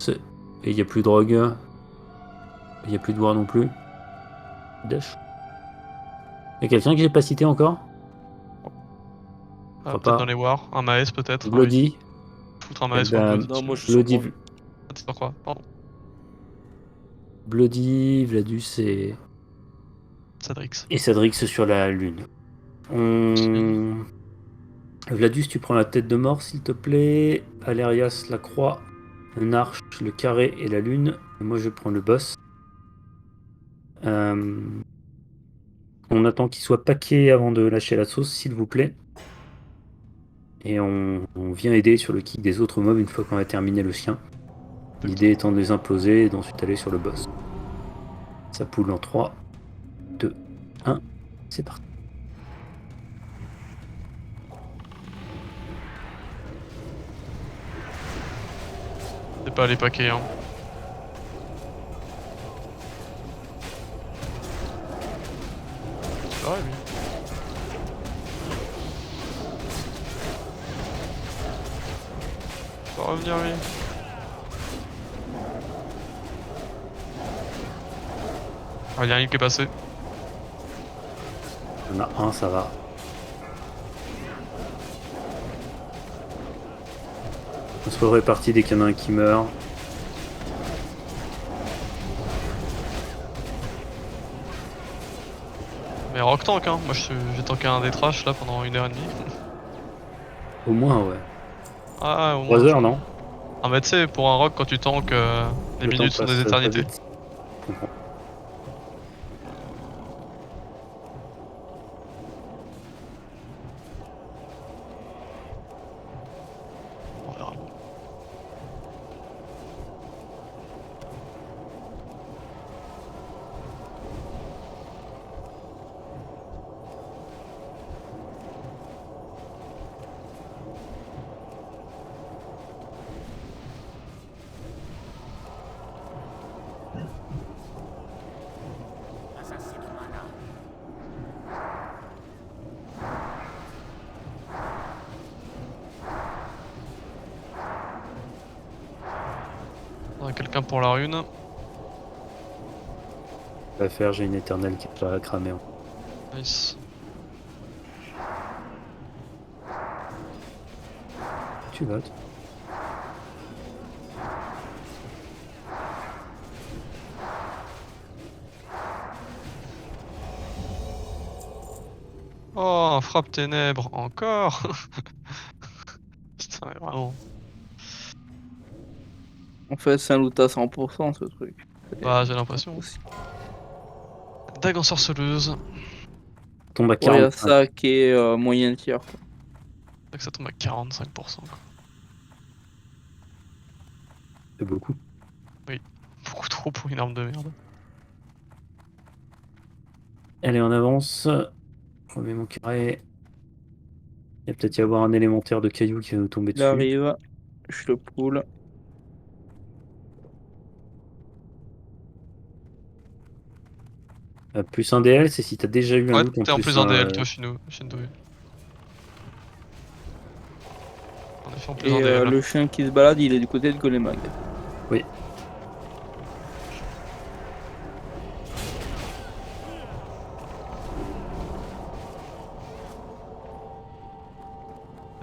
et il n'y a plus de drogue. Il n'y a plus de war non plus. Dash. Il y a quelqu'un que j'ai pas cité encore? Ah, Crois peut-être pas. dans les wars. Un Maes peut-être. Bloody. Foutre un Eh Maes sur ben, Bloody. Non, moi je suis Bloody, sur Ah, t'es sur quoi? Pardon. Bloody, Vladus Sadrix. et Sadrix sur la lune. Vladus, tu prends la tête de mort s'il te plaît. Alerias, la croix. Un arche, le carré et la lune. Et moi je prends le boss. On attend qu'il soit paqué avant de lâcher la sauce, s'il vous plaît. Et on vient aider sur le kick des autres mobs une fois qu'on a terminé le chien. L'idée étant de les imploser et d'ensuite aller sur le boss. Ça poule en 3, 2, 1, c'est parti. C'est pas les paquets, hein. C'est vrai, lui. Il va revenir, lui. Ah, il y a un heal qui est passé. Il y en a un, ça va. On se répartit dès qu'il y en a un qui meurt. Mais rock tank, hein. Moi, j'ai tanké un des trash là pendant 1h30. Au moins, ouais. Ah, au moins. 3 heures, non? Ah, mais tu sais, pour un rock, quand tu tankes, les Le temps minutes sont passe des pas éternités. vite. Je comprends. On verra. quelqu'un pour la rune. On va faire, j'ai une éternelle qui est déjà cramée. Nice. Tu votes. Oh, frappe ténèbres, encore. Putain, mais vraiment. En fait, c'est un loot à 100% ce truc. Bah, j'ai l'impression. Dague ensorceleuse. Tombe à Ouais, il y a 45. ça qui est moyen tiers. Quoi. C'est que ça tombe à 45%. Quoi. C'est beaucoup. Beaucoup trop pour une arme de merde. Allez, on avance. Je remets mon carré. Il va peut-être y avoir un élémentaire de cailloux qui va nous tomber Il dessus. arrive, je le pull. Plus un DL, c'est si t'as déjà eu un Ouais, loot t'es en plus un DL, toi, Shindo. En effet, en plus un Et DL. le chien qui se balade, il est du côté de Golemag. Oui.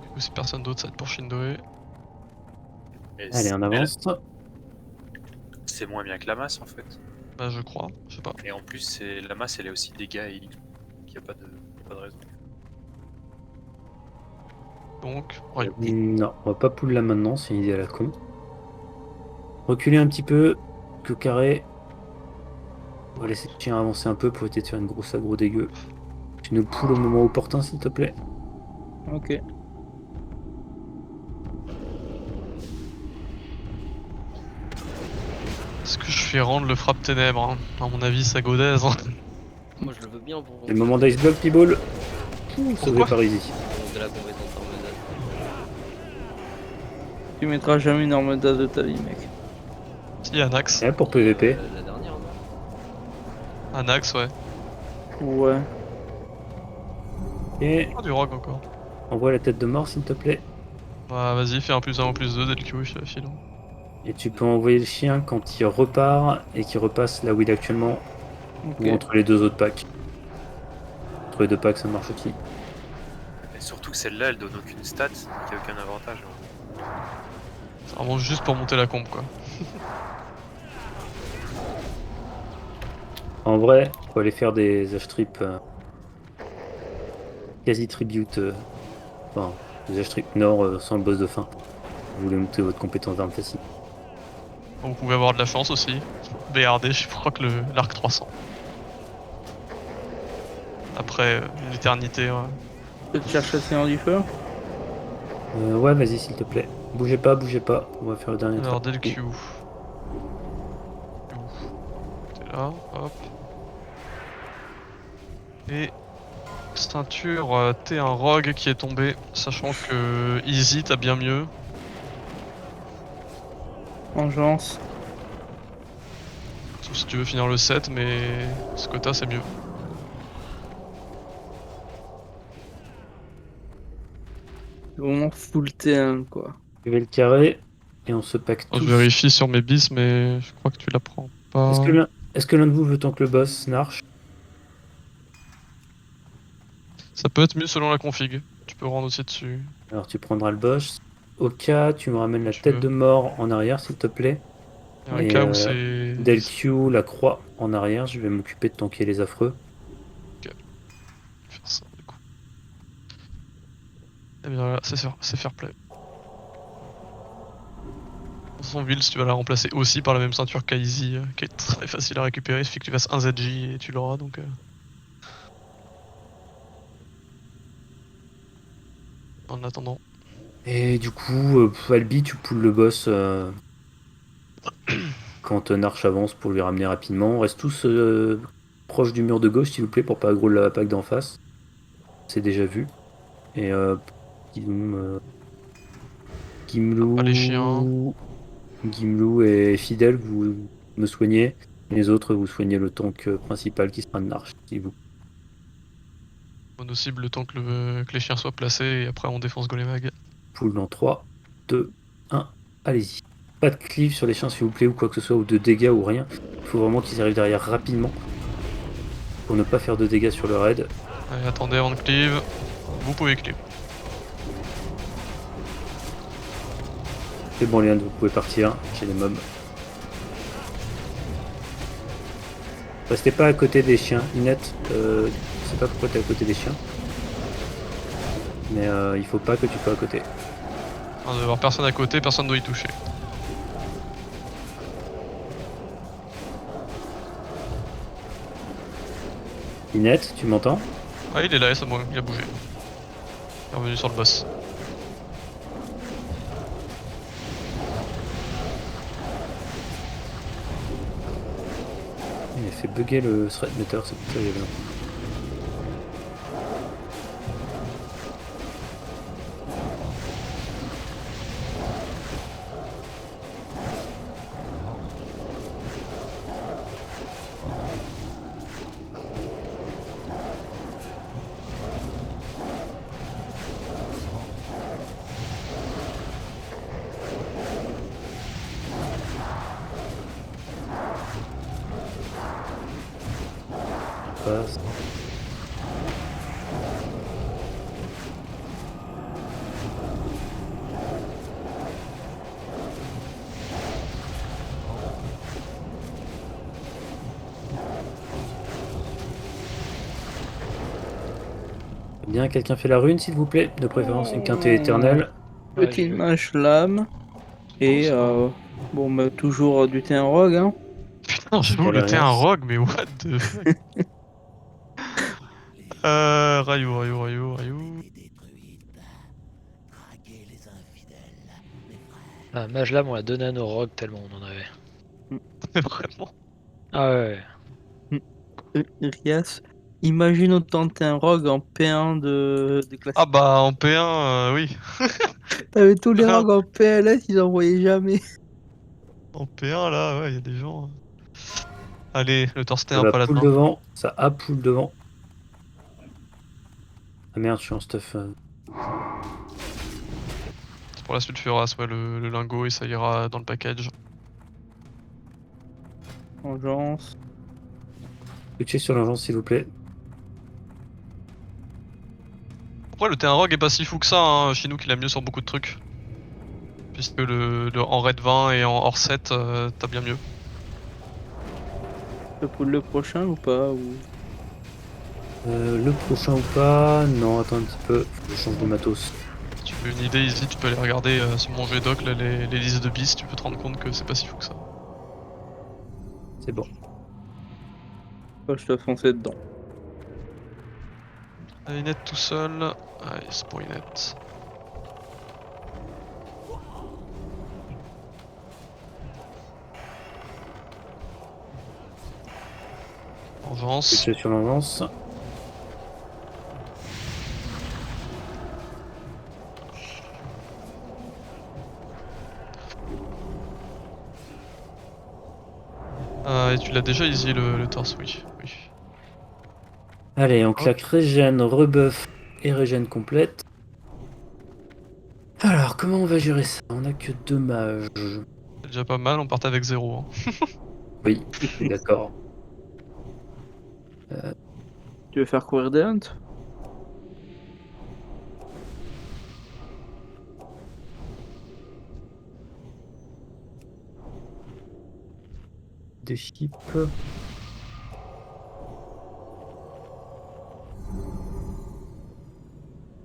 Du coup, si personne d'autre, ça va être pour Shindoe. Allez, on avance. C'est moins bien que la masse en fait. Bah, je crois, je sais pas. Et en plus, la masse elle est aussi dégâts et il n'y a pas de raison. Donc, ouais. Non, on va pas pull là maintenant, c'est une idée à la con. Reculer un petit peu, que carré. On va laisser le chien avancer un peu pour éviter de faire une grosse aggro dégueu. Tu nous pull au moment opportun, s'il te plaît. Ok. Est-ce que je fais rendre le frappe ténèbres hein. À mon avis, ça godaise. Hein. Moi je le veux bien pour. C'est le moment d'ice block, P-Ball. Sauvé par Easy. De la compétence armada. Tu mettras jamais une armada de ta vie, mec. Si, Anax. Ouais, pour PVP. La dernière, non? Anax, ouais. Ouais. Et Ah, du rogue encore. envoie la tête de mort, s'il te plaît. Bah, vas-y, fais un plus 1 ou plus 2 dès le Q, filon. Et tu peux envoyer le chien quand il repart et qu'il repasse là où il est actuellement. Ok. Ou entre les deux autres packs. Entre les deux packs, ça marche aussi. Et surtout que celle-là elle donne aucune stat, donc il n'y a aucun avantage. C'est vraiment juste pour monter la combe, quoi. En vrai, faut aller faire des H-trip quasi tribute. Enfin, des H-trip nord sans le boss de fin. Vous voulez monter votre compétence d'arme facile. Vous pouvez avoir de la chance aussi. BRD, je crois que l'arc 300. Après une éternité. Ouais. Tu te cherches le Seigneur du Feu? Ouais, vas-y, s'il te plaît. Bougez pas, bougez pas. On va faire le dernier Alors, trap. dès le Q. T'es là, hop. Et ceinture, t'es un rogue qui est tombé, sachant que Easy t'as bien mieux. Vengeance. Sauf si tu veux finir le set, mais ce que t'as c'est mieux. C'est vraiment full T1 quoi. Je vais le carré et on se pack tous. Je vérifie sur mes bis, mais je crois que tu la prends pas. Est-ce que l'un de vous veut tank le boss, Narch? Ça peut être mieux selon la config. Tu peux rendre aussi dessus. Alors tu prendras le boss. Au cas, tu me ramènes la Je tête veux. de mort en arrière, s'il te plaît. Il y a un Et, cas où c'est. Del Q, la croix en arrière. Je vais m'occuper de tanker les affreux. Faire ça du coup. Et bien là, c'est fair play. De toute façon, Wills, tu vas la remplacer aussi par la même ceinture qu'Aizy, qui est très facile à récupérer. Il suffit que tu fasses un ZJ et tu l'auras donc. En attendant. Et du coup, Albi, tu poules le boss quand Narch avance pour lui ramener rapidement. On reste tous proches du mur de gauche, s'il vous plaît, pour pas aggro le pack d'en face. C'est déjà vu. Et Gimlou, Pas les chiens. Gimlou et Fidel, vous me soignez. Les autres, vous soignez le tank principal qui sera Narch, s'il vous plaît. Mono cible le temps que les chiens soient placés et après on défonce Golemag. Poule dans 3, 2, 1, allez-y. Pas de cleave sur les chiens s'il vous plaît ou quoi que ce soit, ou de dégâts ou rien. Il faut vraiment qu'ils arrivent derrière rapidement pour ne pas faire de dégâts sur le raid. Allez, attendez avant de cleave. Vous pouvez cleave. C'est bon Léon, vous pouvez partir, j'ai les mobs. Restez pas à côté des chiens. Inette, je sais pas pourquoi t'es à côté des chiens. Mais il faut pas que tu sois à côté. On doit avoir personne à côté, personne doit y toucher. Inette, tu m'entends? Ah, il est là, c'est bon, il a bougé. Il est revenu sur le boss. Il a fait bugger le thread meter, c'est pour ça qu'il y avait un... passe. Bien, quelqu'un fait la rune s'il vous plaît, de préférence une quintée éternelle. Petite mâche lame. Et bon, bah, toujours du thé en rogue, hein. Putain, j'avoue, pour le les thé un Rias. rogue, mais what the fuck. Rayou. Ah, mage lame, on l'a donné à nos rogues tellement on en avait. Vraiment. Ah ouais. Rias, imagine autant t'es un rogue en P1 de classe. Ah bah en P1, oui. T'avais tous les rogues en PLS, ils en voyaient jamais. En P1 là, ouais, il y a des gens. Allez, le Torsten Ça un va paladin. poule devant, ça a poule devant. Ah merde, je suis en stuff. C'est pour la suite, tu feras ouais, le lingot et ça ira dans le package. Vengeance. Switchez sur l'urgence s'il vous plaît. Après, le thé un rogue est pas si fou que ça, hein. Chez nous qu'il a mieux sur beaucoup de trucs. Puisque en raid 20 et en hors 7, t'as bien mieux. Le poule le prochain ou pas ou... Le prochain ou pas? Non, attends un petit peu, faut que je change de matos. Si tu veux une idée ici, tu peux aller regarder sur mon G-Doc là, les listes de bis, tu peux te rendre compte que c'est pas si fou que ça. C'est bon. Je te foncer dedans. Inette tout seul. Allez, c'est pour Inette. Vengeance. Switchez sur l'urgence. Et tu l'as déjà easy le torse, oui. Allez, on claque régène, rebuff et régène complète. Alors, comment on va gérer ça? On a que 2 mages. C'est déjà pas mal, on partait avec 0. Hein. Oui, je suis d'accord. Tu veux faire courir des hunts? Des chips.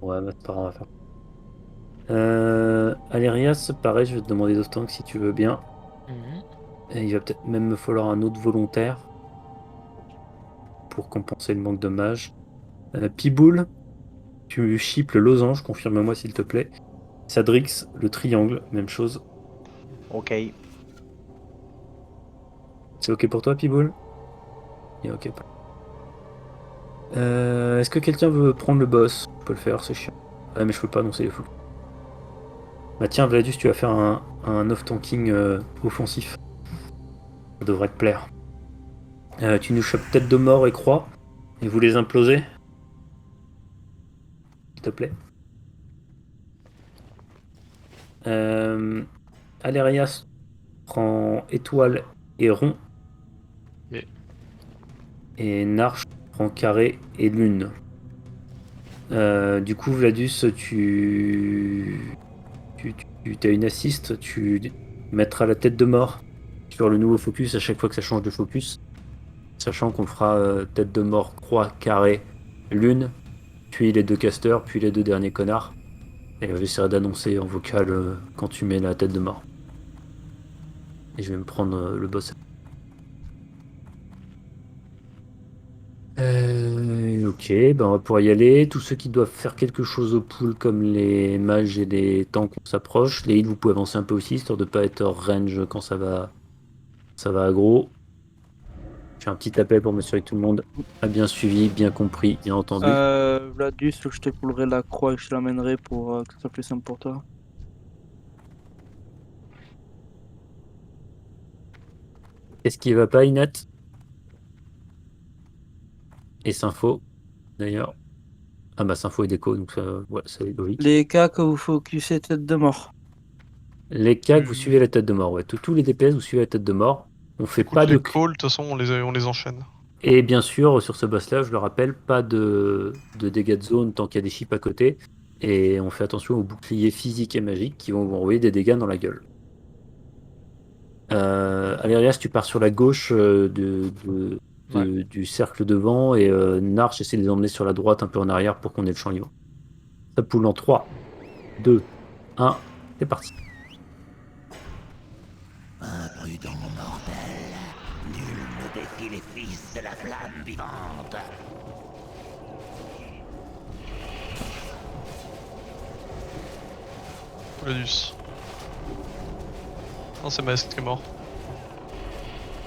Ouais, bah, c'est pas grave, on va faire. Alerias, pareil, je vais te demander d'off-tank si tu veux bien. Et il va peut-être même me falloir un autre volontaire pour compenser le manque de mages. Piboul, tu chips le losange, confirme-moi s'il te plaît. Sadrix, le triangle, même chose. Ok. C'est ok pour toi, Piboul? Il est ok. Est-ce que quelqu'un veut prendre le boss? Je peux le faire, c'est chiant. Ouais, mais je peux pas annoncer les fous. Bah tiens, Vladus, tu vas faire un off-tanking offensif. Ça devrait te plaire. Tu nous chopes tête de mort et croix, et vous les implosez? S'il te plaît. Alerias, prend étoile et rond. Mais- Et Narch prend carré et lune. Du coup, Vladus, tu as une assiste, tu mettras la tête de mort sur le nouveau focus à chaque fois que ça change de focus. Sachant qu'on fera tête de mort, croix, carré, lune, puis les 2 casters, puis les 2 derniers connards. Et j'essaierai d'annoncer en vocal quand tu mets la tête de mort. Et je vais me prendre le boss. Ok, ben on va pouvoir y aller. Tous ceux qui doivent faire quelque chose au pool, comme les mages et les tanks, on s'approche. Les heals, vous pouvez avancer un peu aussi, histoire de pas être hors range quand ça va aggro. Je fais un petit appel pour m'assurer que tout le monde a bien suivi, bien compris, bien entendu. Vladus, je te poulerai la croix et je te l'amènerai pour que ce soit plus simple pour toi. Qu'est-ce qui va pas, Inat? Et Sympho, d'ailleurs. Ah bah Sympho et déco, donc ouais, c'est logique. Les cas que vous focussez tête de mort. Les CAC, vous suivez la tête de mort, ouais. Tous les DPS, vous suivez la tête de mort. On fait Écoute, pas les de... calls, de toute façon, on les enchaîne. Et bien sûr, sur ce boss-là, je le rappelle, pas de dégâts de zone tant qu'il y a des chips à côté. Et on fait attention aux boucliers physiques et magiques qui vont vous envoyer des dégâts dans la gueule. Alerias, tu pars sur la gauche du cercle devant et Narch essaie de les emmener sur la droite un peu en arrière pour qu'on ait le champ libre. Ça poule en 3, 2, 1, c'est parti. Imprudent mortel, nul ne défie les fils de la flamme vivante. Vladus. Non, c'est Maest qui est mort.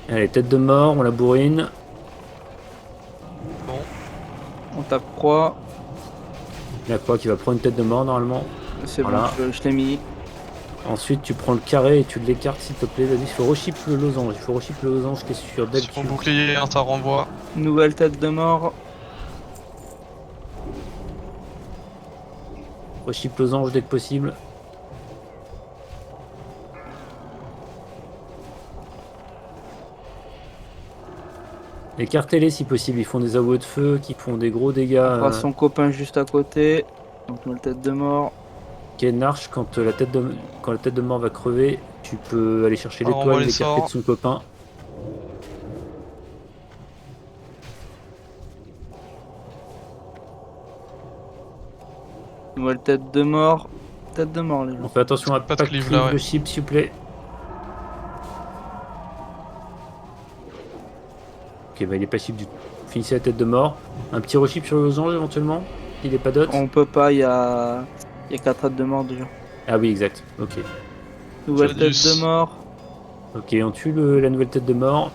Allez, tête de mort, on la bourrine. Bon. On tape croix. La croix qui va prendre une tête de mort normalement. C'est Voilà. bon, je l'ai mis. Ensuite, tu prends le carré et tu l'écartes s'il te plaît. Vas-y, il faut rechip le losange. Il faut rechip le losange qui est sur Del. Sur mon bouclier, ça renvoie. Nouvelle tête de mort. Rechip losange dès que possible. Écartez-les si possible. Ils font des avoués de feu qui font des gros dégâts. On fera son copain juste à côté. Donc nouvelle tête de mort. Ok, Narch, quand la tête de mort va crever, tu peux aller chercher Alors, on l'étoile, voit les l'écarter de sorts. son copain. Nouvelle tête de mort. Tête de mort les gens. On fait attention à Pas pas de cleave cleave, là, ouais. le chip s'il vous plaît. Ok, bah il est pas chip du tout. Finissez la tête de mort. Un petit rechip sur le losange éventuellement. Il est pas dot. On peut pas, il y a 4 têtes de mort déjà. Ah oui, exact. Ok. Nouvelle Vladus. tête de mort. Ok, on tue la nouvelle tête de mort.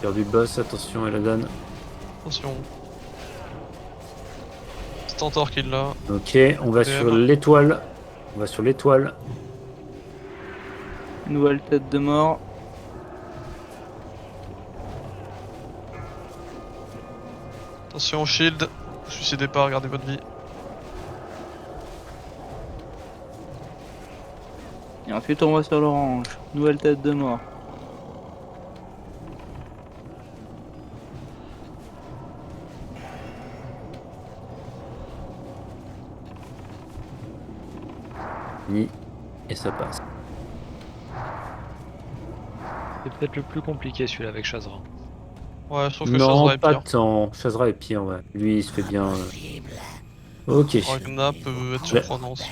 Perdu le boss, attention Eladan. Attention. Stentor qui l'a. Ok, on va DM. sur l'étoile. On va sur l'étoile. Nouvelle tête de mort. Attention, shield. Ne suicidez pas, regardez votre vie. Et ensuite on va sur l'orange. Nouvelle tête de mort. Ni. Et ça passe. C'est peut-être le plus compliqué celui-là avec Shazra. Ouais, je trouve que Non, Shazra est pas pire. tant. Shazra est pire, ouais. Lui, il se fait bien. Ok. Ragna peut être surprenant aussi.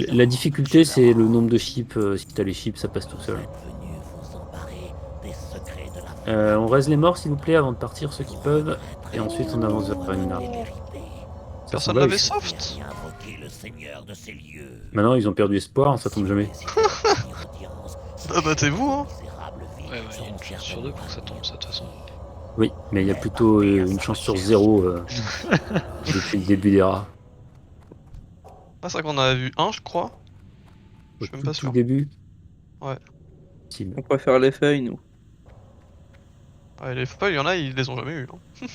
La difficulté, c'est le nombre de chips. Si t'as les chips, ça passe tout seul. On reste les morts, s'il vous plaît, avant de partir, ceux qui peuvent. Et ensuite, on avance vers Ragnar. Personne l'avait soft. Maintenant, ils ont perdu espoir, hein, ça tombe jamais. Bah, battez-vous, hein. Ouais, il y a une chance sur 2 pour que ça tombe, ça, de toute façon. Oui, mais il y a plutôt une chance sur 0 depuis le début des rats. Ah, c'est vrai qu'on en a vu un, je crois. Je suis même pas Tout sûr. début. Ouais. Possible. On préfère les feuilles nous. Ouais, les feuilles, il y en a, ils les ont jamais eu. Hein.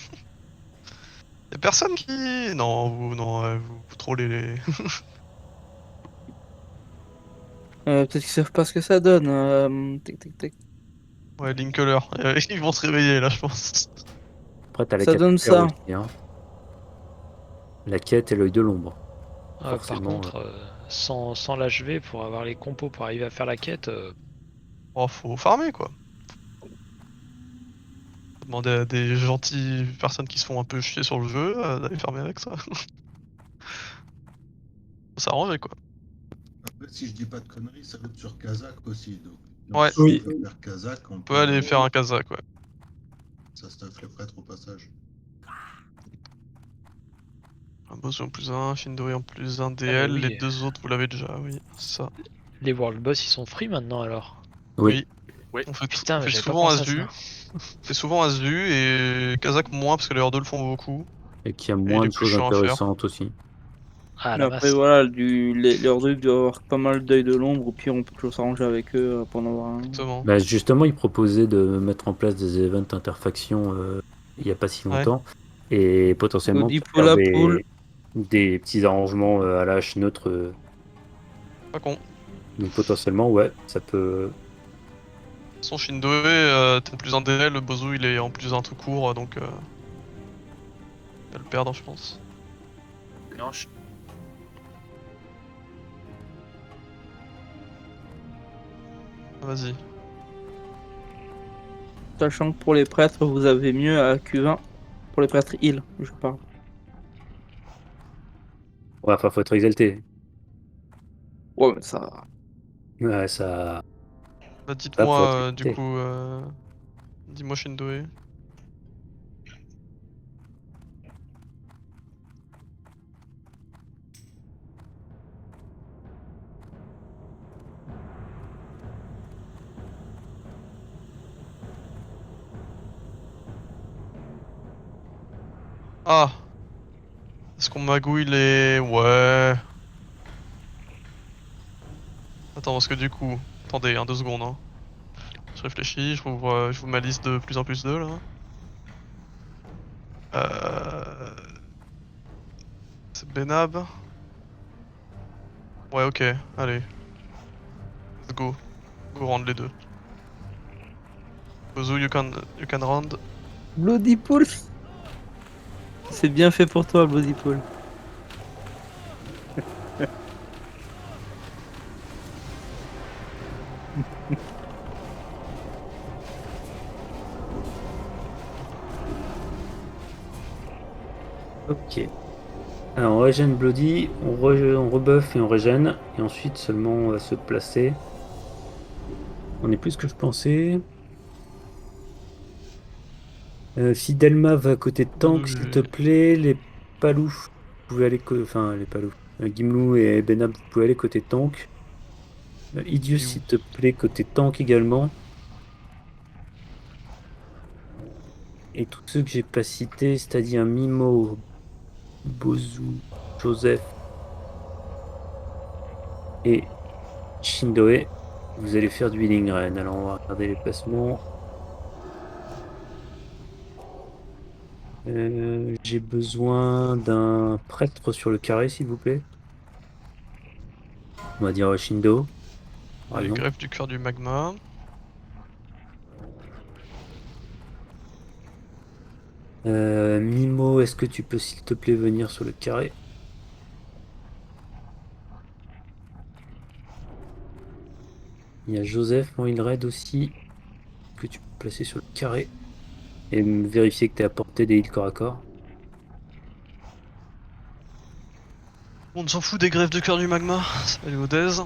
Y'a personne qui... Non, vous trollez les... Peut-être qu'ils savent pas ce que ça donne. Tic, tic, tic. Ouais, Linkeler. Ils vont se réveiller là, je pense. Après, t'as la Ça quête donne faire ça. aussi, hein. La quête et l'œil de l'ombre. Par Forcément, contre, sans l'HV pour avoir les compos pour arriver à faire la quête, Oh, faut farmer quoi. Faut demander à des gentilles personnes qui se font un peu chier sur le jeu d'aller farmer avec ça. Faut s'arranger quoi. Après, si je dis pas de conneries, ça doit être sur Kazakh aussi. Donc, Ouais. si Oui. on peut faire Kazakh, On peut aller faire un Kazakh, ouais. Ça staff les prêtres au passage. Un boss en plus 1, Shindori en plus 1 bah DL, oui. les deux autres vous l'avez déjà, oui, ça. les World Boss ils sont free maintenant alors. Oui. Oui. On fait, Putain, on mais fait j'avais pas souvent pensé à Azu. ça. C'est souvent Azu et Kazakh moins parce que les hurdles le font beaucoup. Et qu'il y a il moins est de plus choses chiant à faire. intéressantes aussi. Ah Mais la après, masse. voilà, leurs deux doivent avoir pas mal d'œil de l'ombre, ou pire, on peut toujours s'arranger avec eux pour en avoir un. Exactement. Bah, justement, ils proposaient de mettre en place des events interfactions il n'y a pas si Ouais. longtemps. Et potentiellement de Audi faire Pola Pool. des petits arrangements à la hache neutre. Pas con. Donc potentiellement, ouais, ça peut... Son Shindori, t'es en plus 1 DL, le Bozu il est en plus 1 tout court donc il va le perdre je pense. Non, Vas-y. Sachant que pour les prêtres, vous avez mieux à Q20. Pour les prêtres heal, je parle. Ouais, enfin, faut être exalté. Ouais, mais ça. Ouais, ça... Bah faut dites-moi être du exalté. coup, dis-moi Shindori. Ah! Est-ce qu'on magouille les... Ouais... Attends, parce que du coup... Attendez, 2 secondes, hein. Je réfléchis, je vous ma liste de plus en plus 2 là. C'est Benab. Ouais, ok, allez. Let's go. Go round les deux. Bozu, you can round. Bloody Pool. C'est bien fait pour toi, Bloody Pool. Ok. Alors, on régène Bloody, on rebuff et on régène. Et ensuite, seulement, on va se placer. On est plus que je pensais. Fidelma va à côté de tank, s'il te plaît. Les Palouf, vous pouvez aller... Enfin, les Palouf. Gimlou et Benab, vous pouvez aller côté tank. Idius, s'il te plaît, côté tank également. Et tous ceux que j'ai pas cités, c'est-à-dire Mimo, Bozu, Joseph et Shindoe, vous allez faire du healing rain. Alors on va regarder les placements. J'ai besoin d'un prêtre sur le carré, s'il vous plaît. On va dire Shindo. par Les exemple. greffes du cœur du magma. Mimo, est-ce que tu peux s'il te plaît venir sur le carré? Il y a Joseph en heal raid aussi, que tu peux placer sur le carré. Et vérifier que tu es à portée des heals corps à corps. On s'en fout des greffes de cœur du magma, ça va aller au Dez.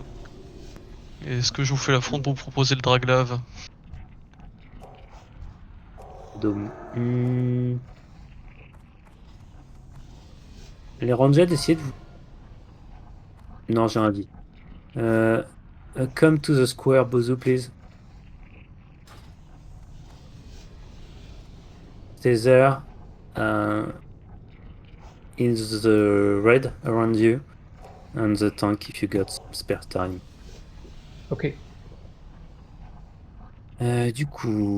Et est-ce que je vous fais l'affront pour vous proposer le Draglave? Les Rangers, essayez de vous... Non, j'ai rien dit. Come to the square, Bozo, please. Stay there. In the red around you. And the tank if you got some spare time. Ok. Du coup...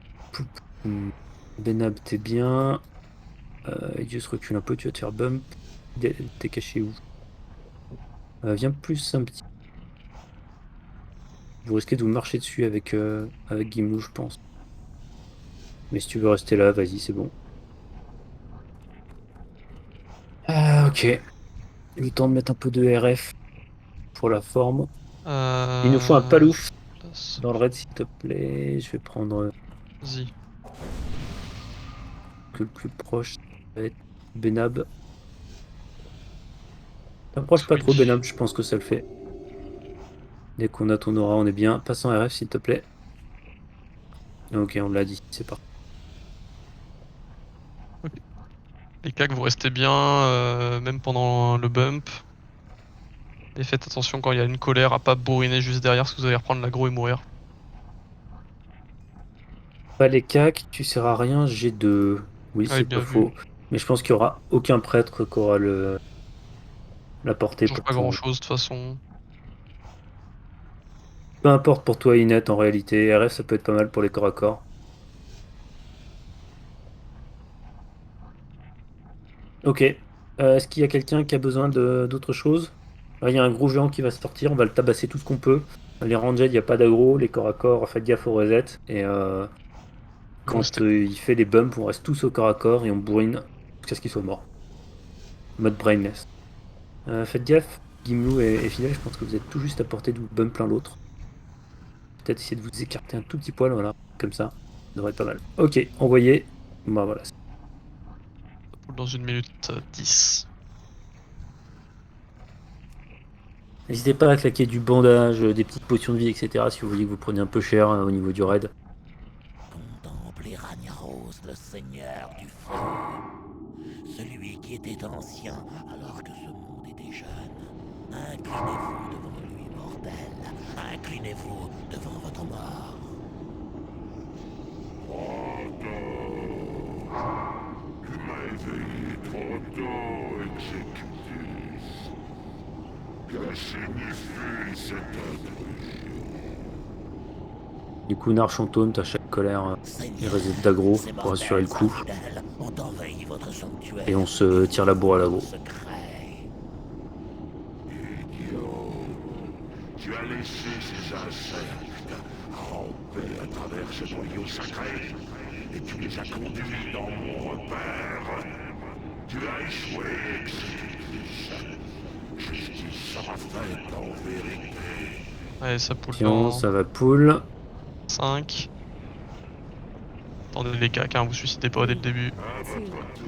Benab, t'es bien. Dieu se recule un peu, tu vas te faire bump. T'es caché où? Viens plus un petit. Vous risquez de vous marcher dessus avec Gimlou, je pense. Mais si tu veux rester là, vas-y, c'est bon. Ok. Le temps de mettre un peu de RF pour la forme. Il nous faut un palouf Place. dans le raid, s'il te plaît. Je vais prendre Vas-y. que le plus proche. Ça va être Benab. T'approches pas trop, Switch. Benab, je pense que ça le fait. Dès qu'on a ton aura, on est bien. Passe en RF, s'il te plaît. Ok, on l'a dit, c'est parti. Les cacs, vous restez bien, même pendant le bump. Et faites attention quand il y a une colère à pas bourriner juste derrière, parce que vous allez reprendre l'aggro et mourir. Pas les cacs, tu sers à rien, G2. Oui, Ouais, c'est bien pas vu. faux. Mais je pense qu'il y aura aucun prêtre qui aura la portée Ça change pour pas ton- grand chose de toute façon. Peu importe pour toi, Inette, en réalité. RF, ça peut être pas mal pour les corps à corps. Ok. Est-ce qu'il y a quelqu'un qui a besoin d'autre chose? Là, il y a un gros géant qui va sortir, on va le tabasser tout ce qu'on peut. Les ranged, il n'y a pas d'aggro, les corps à corps, faites gaffe au reset. Et Vous quand restez- il fait les bumps, on reste tous au corps à corps et on bourrine jusqu'à ce qu'il soit mort. Mode brainless. Faites gaffe, Gimlou et Fidel, je pense que vous êtes tout juste à portée de vous bump l'un l'autre. Peut-être essayer de vous écarter un tout petit poil, voilà, comme ça. Ça devrait être pas mal. Ok, envoyé. Bah voilà. Dans 1 minute 10. N'hésitez pas à claquer du bandage, des petites potions de vie, etc. si vous voulez que vous preniez un peu cher au niveau du raid. Contemplez Ragnaros, le seigneur du feu. Celui qui était ancien alors que ce monde était jeune. Inclinez-vous devant lui, mortel. Inclinez-vous devant votre mort. Tu m'as éveillé trop tôt, Executus. Que signifie cette intrusion? Du coup, Narchantôme, t'as chaque colère et reset d'aggro pour assurer le coup. Ont envahi votre sanctuaire. Et on se tire la bourre à l'aggro. Tu as laissé ces insectes ramper à travers ce noyau sacré et tu les as conduits dans mon repère. Tu as échoué, Executus. Justice sera faite en vérité. Ouais, ça poule Attention, dans ça va pull. 5. Attendez les cacs, hein, vous suicidez pas dès le début. À votre tour.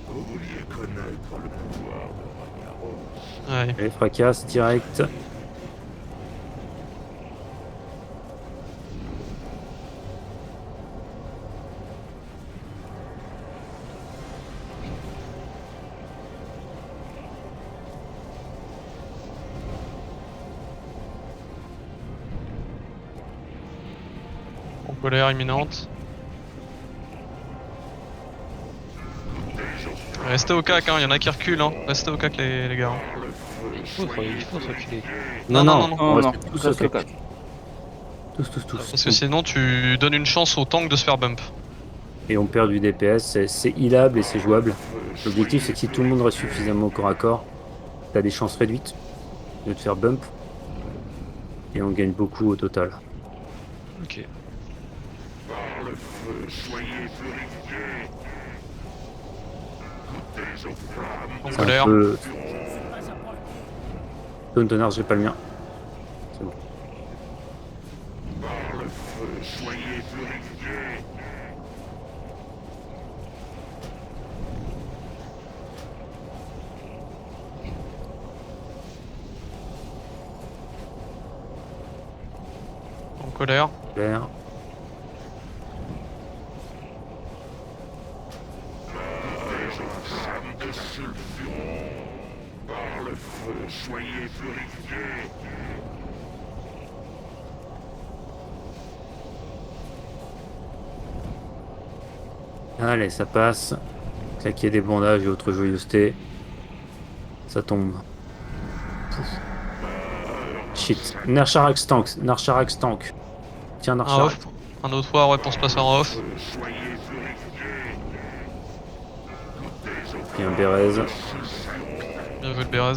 Vous vouliez connaître le pouvoir de Ragnaros. Ouais. Allez, fracasse direct. En colère imminente. Restez au cac, hein, y en a qui reculent, hein. Restez au cac les gars. hein. Il faut reculer. Non, non, on Non, reste non, tous ça au se cac. cac. Tous. Parce que sinon tu donnes une chance au tank de se faire bump. Et on perd du DPS, c'est healable et c'est jouable. L'objectif, c'est que si tout le monde reste suffisamment au corps à corps, t'as des chances réduites de te faire bump. Et on gagne beaucoup au total. Ok. Par le feu, soyez purifiés. Goûtez aux flammes. En C'est un colère. peu... Tontonard, j'ai pas le mien. C'est bon. Par le feu, soyez purifiés. En colère. Clair. Goûtez aux flammes de sulfuron. Par le feu, soyez purifiés. Allez, ça passe. Claquer des bandages et autres joyeusetés. Ça tombe. Pouf. Shit. Narcharax tank. Narcharax tank. Tiens, Un Narcharax. off. Un autre war, ouais, pour se passer en off. Soyez purifiés. pris un Bérez. Bien joué le Bérez.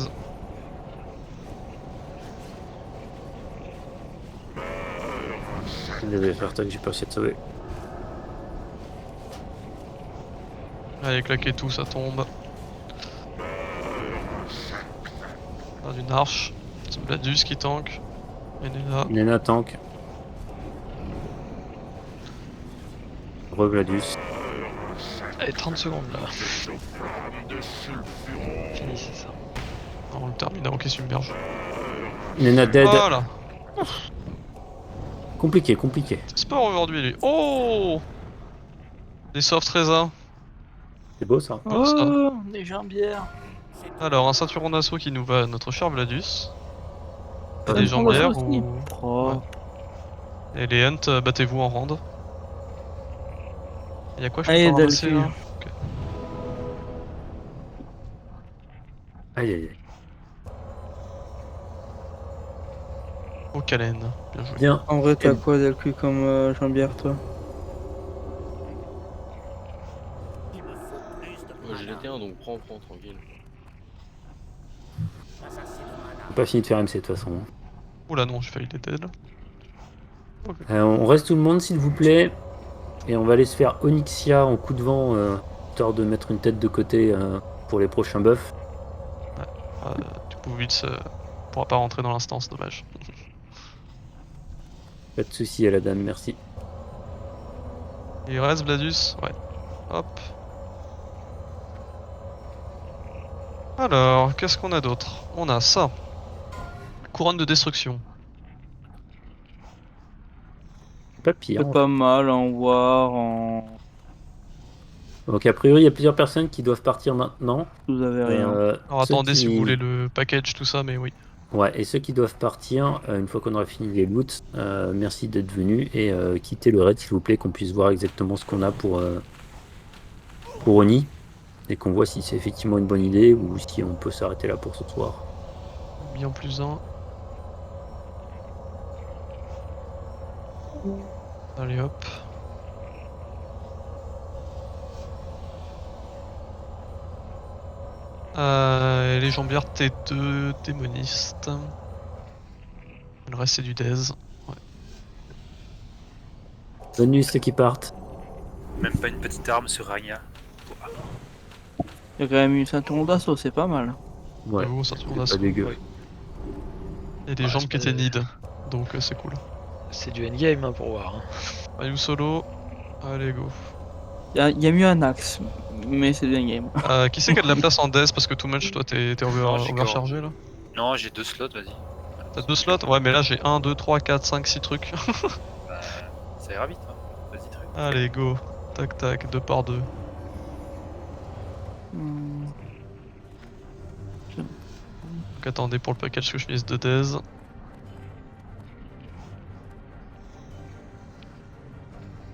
Je devais faire ça que j'ai pas réussi à te sauver. Allez, claquez tout, ça tombe. On a une arche. C'est Bladus qui tank. Et Nena. Nena tank. Revladus. Allez, 30 secondes là. Finissez ça. On le termine avant qu'il submerge. Nena dead. Voilà. Compliqué, compliqué. C'est sport aujourd'hui lui. Oh, des soft raisins. C'est beau ça. Beau, ça. Oh, des jambières. Alors, un ceinturon d'assaut qui nous va à notre cher Bladus. Et Ah, des mais on va jambières ça aussi. ou... Oh. Ouais. Et les Hunt, battez-vous en round. Y'a quoi je peux Allez, pas ramasser Dalku. là? Ok. Aïe aïe aïe. Oh Kalen, bien joué. Bien. En vrai, t'as quoi, Delcu, comme jambière, toi? Moi j'ai l'été 1 donc prends tranquille. J'ai pas fini de faire MC de toute façon. Oula non, j'ai failli les dead. On reste tout le monde s'il vous plaît. Et on va aller se faire Onyxia en coup de vent, histoire de mettre une tête de côté pour les prochains buffs. Du coup, Witz pourra pas rentrer dans l'instance, dommage. Pas de soucis à la dame, merci. Il reste Bladus, ouais. Hop. Alors, qu'est-ce qu'on a d'autre? On a ça. Couronne de destruction. Pas pire. C'est pas mal en War, en... Donc a priori il y a plusieurs personnes qui doivent partir maintenant. Vous avez rien. Alors Ceux attendez qui- si vous voulez le package, tout ça, mais oui. Ouais, et ceux qui doivent partir, une fois qu'on aura fini les loots, merci d'être venus et quittez le raid s'il vous plaît, qu'on puisse voir exactement ce qu'on a pour Oni et qu'on voit si c'est effectivement une bonne idée ou si on peut s'arrêter là pour ce soir. Bien plus un. Allez hop. Et les jambières T2 démonistes. Le reste c'est du Dez. Ouais. Bonne nuit ceux qui partent. Même pas une petite arme sur Ragna. Il y a quand même eu ceinturon d'assaut, c'est pas mal. Ouais, J'avoue, ça tourne c'est d'assaut. pas dégueu. Et des jambes qui étaient need. Donc c'est cool. C'est du endgame hein, pour voir. Hein. Ayou solo. Allez go. Il y a mieux un axe, mais c'est bien game. Qui c'est qui a de la place en Dez parce que too much toi t'es Non, j'ai overchargé là? Non, j'ai 2 slots, vas-y. T'as 2 slots? Ouais mais là j'ai 1, 2, 3, 4, 5, 6 trucs. Bah, ça ira vite, hein. Vas-y, très bien. Allez go. Tac tac, 2 par 2. Donc attendez pour le package que je finisse de Dez.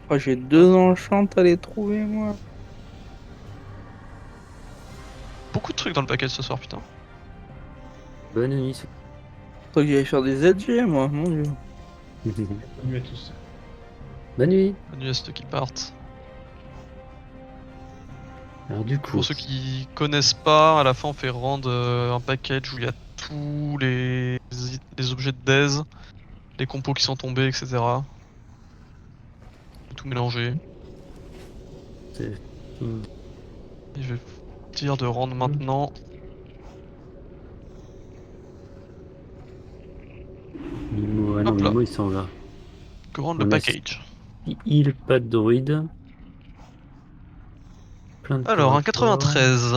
Oh, j'ai 2 enchantes à les trouver, moi. Beaucoup de trucs dans le package ce soir putain. Bonne nuit. Faut que j'aille faire des ZG, moi, mon dieu. Bonne nuit à tous. Bonne nuit. Bonne nuit à ceux qui partent. Alors du coup, Pour ceux qui connaissent pas, à la fin on fait rendre un package où il y a tous les objets de Dez, les compos qui sont tombés, etc. Tout mélanger. c'est... Et je vais dire de rendre maintenant. Mimo, ah non, Hop là. Mimo il s'en va. Que rendre On le a- package. Il pas de druide. Plein de Alors, un paraforts. 93.